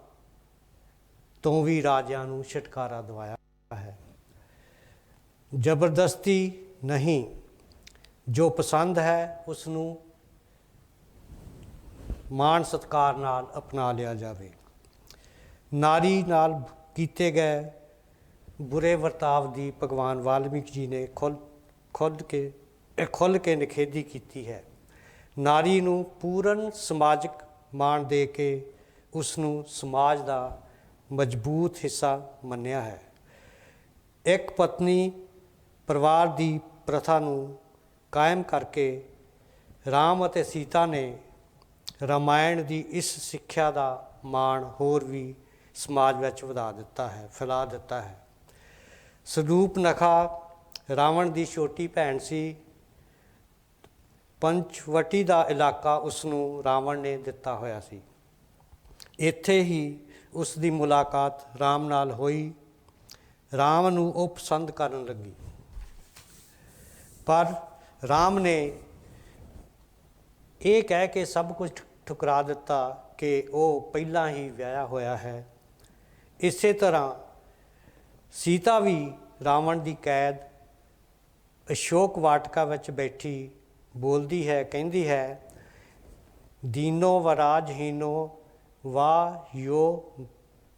[SPEAKER 3] ਤੋਂ ਵੀ ਰਾਜਿਆਂ ਨੂੰ ਛੁਟਕਾਰਾ ਦਿਵਾਇਆ ਹੈ। ਜ਼ਬਰਦਸਤੀ ਨਹੀਂ, ਜੋ ਪਸੰਦ ਹੈ ਉਸ ਨੂੰ ਮਾਣ ਸਤਿਕਾਰ ਨਾਲ ਅਪਣਾ ਲਿਆ ਜਾਵੇ। ਨਾਰੀ ਨਾਲ ਕੀਤੇ ਗਏ ਬੁਰੇ ਵਰਤਾਵ ਦੀ ਭਗਵਾਨ ਵਾਲਮੀਕ ਜੀ ਨੇ ਖੁੱਲ੍ਹ ਕੇ ਨਿਖੇਧੀ ਕੀਤੀ ਹੈ। ਨਾਰੀ ਨੂੰ ਪੂਰਨ ਸਮਾਜਿਕ ਮਾਣ ਦੇ ਕੇ ਉਸ ਨੂੰ ਸਮਾਜ ਦਾ ਮਜ਼ਬੂਤ ਹਿੱਸਾ ਮੰਨਿਆ ਹੈ। ਇੱਕ ਪਤਨੀ ਪਰਿਵਾਰ ਦੀ ਪ੍ਰਥਾ ਨੂੰ ਕਾਇਮ ਕਰਕੇ ਰਾਮ ਅਤੇ ਸੀਤਾ ਨੇ ਰਾਮਾਇਣ ਦੀ ਇਸ ਸਿੱਖਿਆ ਦਾ ਮਾਣ ਹੋਰ ਵੀ ਸਮਾਜ ਵਿੱਚ ਵਧਾ ਦਿੱਤਾ ਹੈ, ਫੈਲਾ ਦਿੱਤਾ ਹੈ। ਸਰੂਪਨਖਾ ਰਾਵਣ ਦੀ ਛੋਟੀ ਭੈਣ ਸੀ। ਪੰਚਵਟੀ ਦਾ ਇਲਾਕਾ ਉਸ ਨੂੰ ਰਾਵਣ ਨੇ ਦਿੱਤਾ ਹੋਇਆ ਸੀ। ਇੱਥੇ ਹੀ ਉਸ ਦੀ ਮੁਲਾਕਾਤ ਰਾਮ ਨਾਲ ਹੋਈ। ਰਾਮ ਨੂੰ ਉਹ ਪਸੰਦ ਕਰਨ ਲੱਗੀ, ਪਰ ਰਾਮ ਨੇ ਇਹ ਕਹਿ ਕੇ ਸਭ ਕੁਝ ਠੁਕਰਾ ਦਿੱਤਾ ਕਿ ਉਹ ਪਹਿਲਾਂ ਹੀ ਵਿਆਹਿਆ ਹੋਇਆ ਹੈ। ਇਸੇ ਤਰ੍ਹਾਂ ਸੀਤਾ ਵੀ ਰਾਵਣ ਦੀ ਕੈਦ ਅਸ਼ੋਕ ਵਾਟਕਾ ਵਿੱਚ ਬੈਠੀ ਬੋਲਦੀ ਹੈ, ਕਹਿੰਦੀ ਹੈ, ਦੀਨੋ ਵਰਾਜਹੀਨੋ ਵਾਯੋ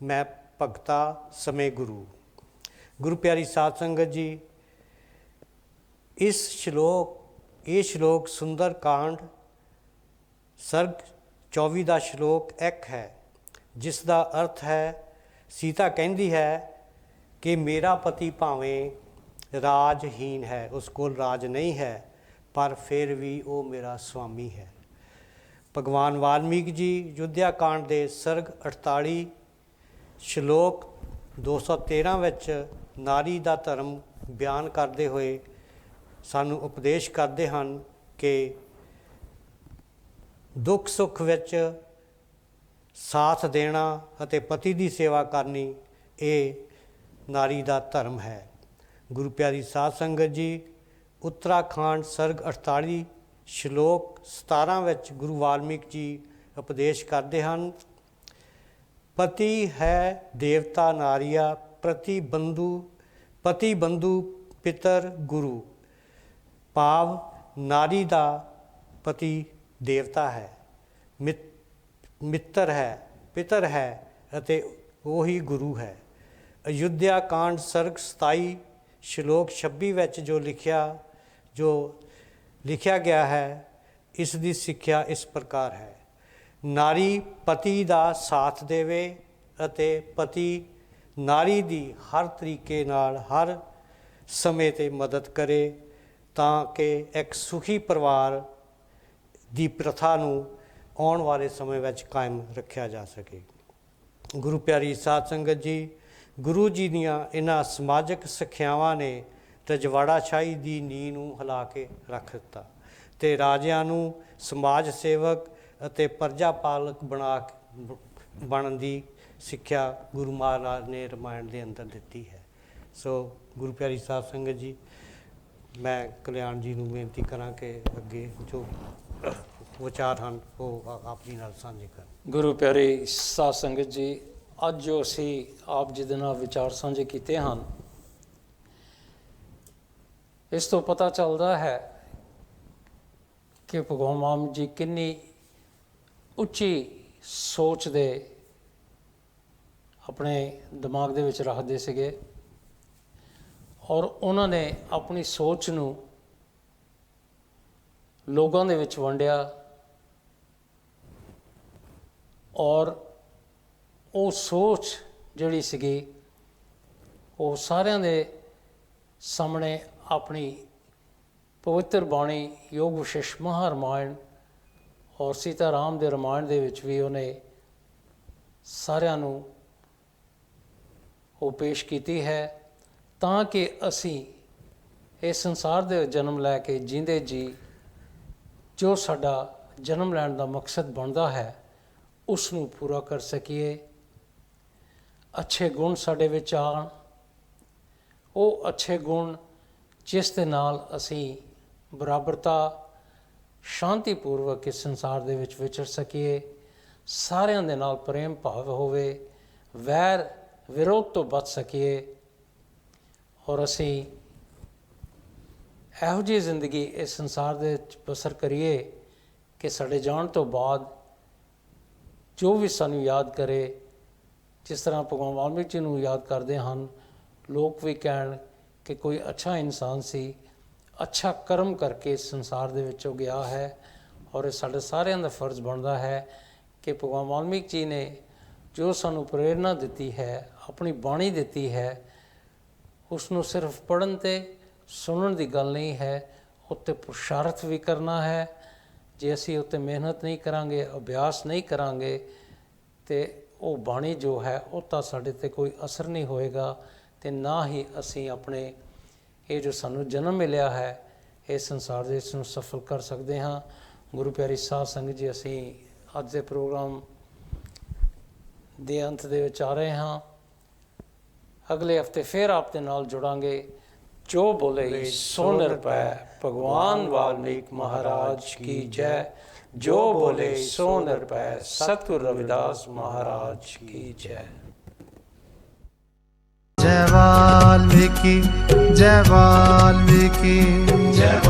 [SPEAKER 3] ਮੈਂ ਭਗਤਾ ਸਮੇਂ ਗੁਰੂ। ਗੁਰੂ ਪਿਆਰੀ ਸਾਧ ਸੰਗਤ ਜੀ, ਇਹ ਸ਼ਲੋਕ ਸੁੰਦਰ ਕਾਂਡ ਸਰਗ 24 ਦਾ ਸ਼ਲੋਕ 1 ਹੈ, ਜਿਸ ਦਾ ਅਰਥ ਹੈ, ਸੀਤਾ ਕਹਿੰਦੀ ਹੈ ਕਿ ਮੇਰਾ ਪਤੀ ਭਾਵੇਂ ਰਾਜਹੀਨ ਹੈ, ਉਸ ਕੋਲ ਰਾਜ ਨਹੀਂ ਹੈ, ਪਰ ਫਿਰ ਵੀ ਉਹ ਮੇਰਾ ਸੁਆਮੀ ਹੈ। ਭਗਵਾਨ ਵਾਲਮੀਕ ਜੀ ਅਯੁੱਧਿਆ ਕਾਂਡ ਦੇ ਸਰਗ 48 ਸ਼ਲੋਕ 213 ਵਿੱਚ ਨਾਰੀ ਦਾ ਧਰਮ ਬਿਆਨ ਕਰਦੇ ਹੋਏ ਸਾਨੂੰ ਉਪਦੇਸ਼ ਕਰਦੇ ਹਨ ਕਿ ਦੁੱਖ ਸੁੱਖ ਵਿੱਚ ਸਾਥ ਦੇਣਾ ਅਤੇ ਪਤੀ ਦੀ ਸੇਵਾ ਕਰਨੀ, ਇਹ ਨਾਰੀ ਦਾ ਧਰਮ ਹੈ। ਗੁਰੂ ਪਿਆਰੀ ਸਾਧ ਸੰਗਤ ਜੀ, ਉੱਤਰਾਖੰਡ ਸਰਗ 48 ਸ਼ਲੋਕ 17 ਵਿੱਚ ਗੁਰੂ ਵਾਲਮੀਕ ਜੀ ਉਪਦੇਸ਼ ਕਰਦੇ ਹਨ, ਪਤੀ ਹੈ ਦੇਵਤਾ ਨਾਰੀਆ ਪਤੀ ਬੰਧੂ ਪਿਤਰ ਗੁਰੂ। ਭਾਵ ਨਾਰੀ ਦਾ ਪਤੀ ਦੇਵਤਾ ਹੈ, ਮਿੱਤਰ ਹੈ, ਪਿਤਰ ਹੈ ਅਤੇ ਉਹੀ ਗੁਰੂ ਹੈ। ਅਯੁੱਧਿਆ ਕਾਂਡ ਸਰਗ 27 ਸ਼ਲੋਕ 26 ਵਿੱਚ ਜੋ ਲਿਖਿਆ ਗਿਆ ਹੈ, ਇਸ ਦੀ ਸਿੱਖਿਆ ਇਸ ਪ੍ਰਕਾਰ ਹੈ। ਨਾਰੀ ਪਤੀ ਦਾ ਸਾਥ ਦੇਵੇ ਅਤੇ ਪਤੀ ਨਾਰੀ ਦੀ ਹਰ ਤਰੀਕੇ ਨਾਲ ਹਰ ਸਮੇਂ 'ਤੇ ਮਦਦ ਕਰੇ ਤਾਂ ਕਿ ਇੱਕ ਸੁਖੀ ਪਰਿਵਾਰ ਦੀ ਪ੍ਰਥਾ ਨੂੰ ਆਉਣ ਵਾਲੇ ਸਮੇਂ ਵਿੱਚ ਕਾਇਮ ਰੱਖਿਆ ਜਾ ਸਕੇ। ਗੁਰੂ ਪਿਆਰੀ ਸਾਧ ਸੰਗਤ ਜੀ, ਗੁਰੂ ਜੀ ਦੀਆਂ ਇਹਨਾਂ ਸਮਾਜਿਕ ਸਿੱਖਿਆਵਾਂ ਨੇ ਰਜਵਾੜਾਸ਼ਾਹੀ ਦੀ ਨੀਂਹ ਨੂੰ ਹਿਲਾ ਕੇ ਰੱਖ ਦਿੱਤਾ ਅਤੇ ਰਾਜਿਆਂ ਨੂੰ ਸਮਾਜ ਸੇਵਕ ਅਤੇ ਪ੍ਰਜਾ ਪਾਲਕ ਬਣਨ ਦੀ ਸਿੱਖਿਆ ਗੁਰੂ ਮਹਾਰਾਜ ਨੇ ਰਮਾਇਣ ਦੇ ਅੰਦਰ ਦਿੱਤੀ ਹੈ। ਸੋ ਗੁਰੂ ਪਿਆਰੀ ਸਾਧ ਸੰਗਤ ਜੀ, ਮੈਂ ਕਲਿਆਣ ਜੀ ਨੂੰ ਬੇਨਤੀ ਕਰਾਂ ਕਿ ਅੱਗੇ ਜੋ ਵਿਚਾਰ ਹਨ ਉਹ ਆਪ ਜੀ ਨਾਲ ਸਾਂਝੇ ਕਰਨ।
[SPEAKER 2] ਗੁਰੂ ਪਿਆਰੀ ਸਾਧ ਸੰਗਤ ਜੀ, ਅੱਜ ਜੋ ਅਸੀਂ ਆਪ ਜੀ ਦੇ ਨਾਲ ਵਿਚਾਰ ਸਾਂਝੇ ਕੀਤੇ ਹਨ, ਇਸ ਤੋਂ ਪਤਾ ਚੱਲਦਾ ਹੈ ਕਿ ਭਗਵਾਨ ਮਾਮ ਜੀ ਕਿੰਨੀ ਉੱਚੀ ਸੋਚ ਦੇ ਆਪਣੇ ਦਿਮਾਗ ਦੇ ਵਿੱਚ ਰੱਖਦੇ ਸੀਗੇ ਔਰ ਉਹਨਾਂ ਨੇ ਆਪਣੀ ਸੋਚ ਨੂੰ ਲੋਕਾਂ ਦੇ ਵਿੱਚ ਵੰਡਿਆ ਔਰ ਉਹ ਸੋਚ ਜਿਹੜੀ ਸੀਗੀ ਉਹ ਸਾਰਿਆਂ ਦੇ ਸਾਹਮਣੇ ਆਪਣੀ ਪਵਿੱਤਰ ਬਾਣੀ ਯੋਗ ਵਿਸ਼ੇਸ਼ ਮਹਾ ਰਾਮਾਇਣ ਔਰ ਸੀਤਾ ਰਾਮ ਦੇ ਰਾਮਾਇਣ ਦੇ ਵਿੱਚ ਵੀ ਉਹਨੇ ਸਾਰਿਆਂ ਨੂੰ ਉਹ ਪੇਸ਼ ਕੀਤੀ ਹੈ ਤਾਂ ਕਿ ਅਸੀਂ ਇਸ ਸੰਸਾਰ ਦੇ ਜਨਮ ਲੈ ਕੇ ਜੀਂਦੇ ਜੀ ਜੋ ਸਾਡਾ ਜਨਮ ਲੈਣ ਦਾ ਮਕਸਦ ਬਣਦਾ ਹੈ ਉਸ ਨੂੰ ਪੂਰਾ ਕਰ ਸਕੀਏ। ਅੱਛੇ ਗੁਣ ਸਾਡੇ ਵਿੱਚ ਆਉਣ, ਉਹ ਅੱਛੇ ਗੁਣ ਜਿਸ ਦੇ ਨਾਲ ਅਸੀਂ ਬਰਾਬਰਤਾ ਸ਼ਾਂਤੀਪੂਰਵਕ ਇਸ ਸੰਸਾਰ ਦੇ ਵਿੱਚ ਵਿਚਰ ਸਕੀਏ, ਸਾਰਿਆਂ ਦੇ ਨਾਲ ਪ੍ਰੇਮ ਭਾਵ ਹੋਵੇ, ਵੈਰ ਵਿਰੋਧ ਤੋਂ ਬਚ ਸਕੀਏ ਔਰ ਅਸੀਂ ਇਹੋ ਜਿਹੀ ਜ਼ਿੰਦਗੀ ਇਸ ਸੰਸਾਰ ਦੇ ਵਿੱਚ ਬਸਰ ਕਰੀਏ ਕਿ ਸਾਡੇ ਜਾਣ ਤੋਂ ਬਾਅਦ ਜੋ ਵੀ ਸਾਨੂੰ ਯਾਦ ਕਰੇ, ਜਿਸ ਤਰ੍ਹਾਂ ਭਗਵਾਨ ਵਾਲਮੀਕ ਜੀ ਨੂੰ ਯਾਦ ਕਰਦੇ ਹਨ, ਲੋਕ ਵੀ ਕਹਿਣ ਕਿ ਕੋਈ ਅੱਛਾ ਇਨਸਾਨ ਸੀ, ਅੱਛਾ ਕਰਮ ਕਰਕੇ ਇਸ ਸੰਸਾਰ ਦੇ ਵਿੱਚੋਂ ਗਿਆ ਹੈ ਔਰ ਇਹ ਸਾਡੇ ਸਾਰਿਆਂ ਦਾ ਫਰਜ਼ ਬਣਦਾ ਹੈ ਕਿ ਭਗਵਾਨ ਵਾਲਮੀਕ ਜੀ ਨੇ ਜੋ ਸਾਨੂੰ ਪ੍ਰੇਰਨਾ ਦਿੱਤੀ ਹੈ, ਆਪਣੀ ਬਾਣੀ ਦਿੱਤੀ ਹੈ, ਉਸ ਨੂੰ ਸਿਰਫ ਪੜ੍ਹਨ ਅਤੇ ਸੁਣਨ ਦੀ ਗੱਲ ਨਹੀਂ ਹੈ, ਉੱਤੇ ਪੁਰਸ਼ਾਰਥ ਵੀ ਕਰਨਾ ਹੈ। ਜੇ ਅਸੀਂ ਉੱਤੇ ਮਿਹਨਤ ਨਹੀਂ ਕਰਾਂਗੇ, ਅਭਿਆਸ ਨਹੀਂ ਕਰਾਂਗੇ ਅਤੇ ਉਹ ਬਾਣੀ ਜੋ ਹੈ ਉਹ ਤਾਂ ਸਾਡੇ 'ਤੇ ਕੋਈ ਅਸਰ ਨਹੀਂ ਹੋਏਗਾ ਅਤੇ ਨਾ ਹੀ ਅਸੀਂ ਆਪਣੇ ਇਹ ਜੋ ਸਾਨੂੰ ਜਨਮ ਮਿਲਿਆ ਹੈ ਇਸ ਸੰਸਾਰ ਦੇ ਇਸ ਨੂੰ ਸਫਲ ਕਰ ਸਕਦੇ ਹਾਂ। ਗੁਰੂ ਪਿਆਰੀ ਸਾਧ ਸੰਗਤ ਜੀ, ਅਸੀਂ ਅੱਜ ਦੇ ਪ੍ਰੋਗਰਾਮ ਦੇ ਅੰਤ ਦੇ ਵਿੱਚ ਆ ਰਹੇ ਹਾਂ। ਅਗਲੇ ਹਫਤੇ ਫਿਰ ਆਪ ਦੇ ਨਾਲ ਜੁੜਾਂਗੇ। ਜੋ ਬੋਲੇ ਸੋ ਨਿਰਭੈ। ਭਗਵਾਨ ਵਾਲਮੀਕ ਮਹਾਰਾਜ ਕੀ ਜੈ। ਜੋ ਬੋਲੇ ਸੋ ਨਿਰਭੈ। ਸਤਿਗੁਰ ਰਵਿਦਾਸ ਮਹਾਰਾਜ ਕੀ ਜੈ।
[SPEAKER 1] जय वाल्मीकि जय वाल्मीकि जय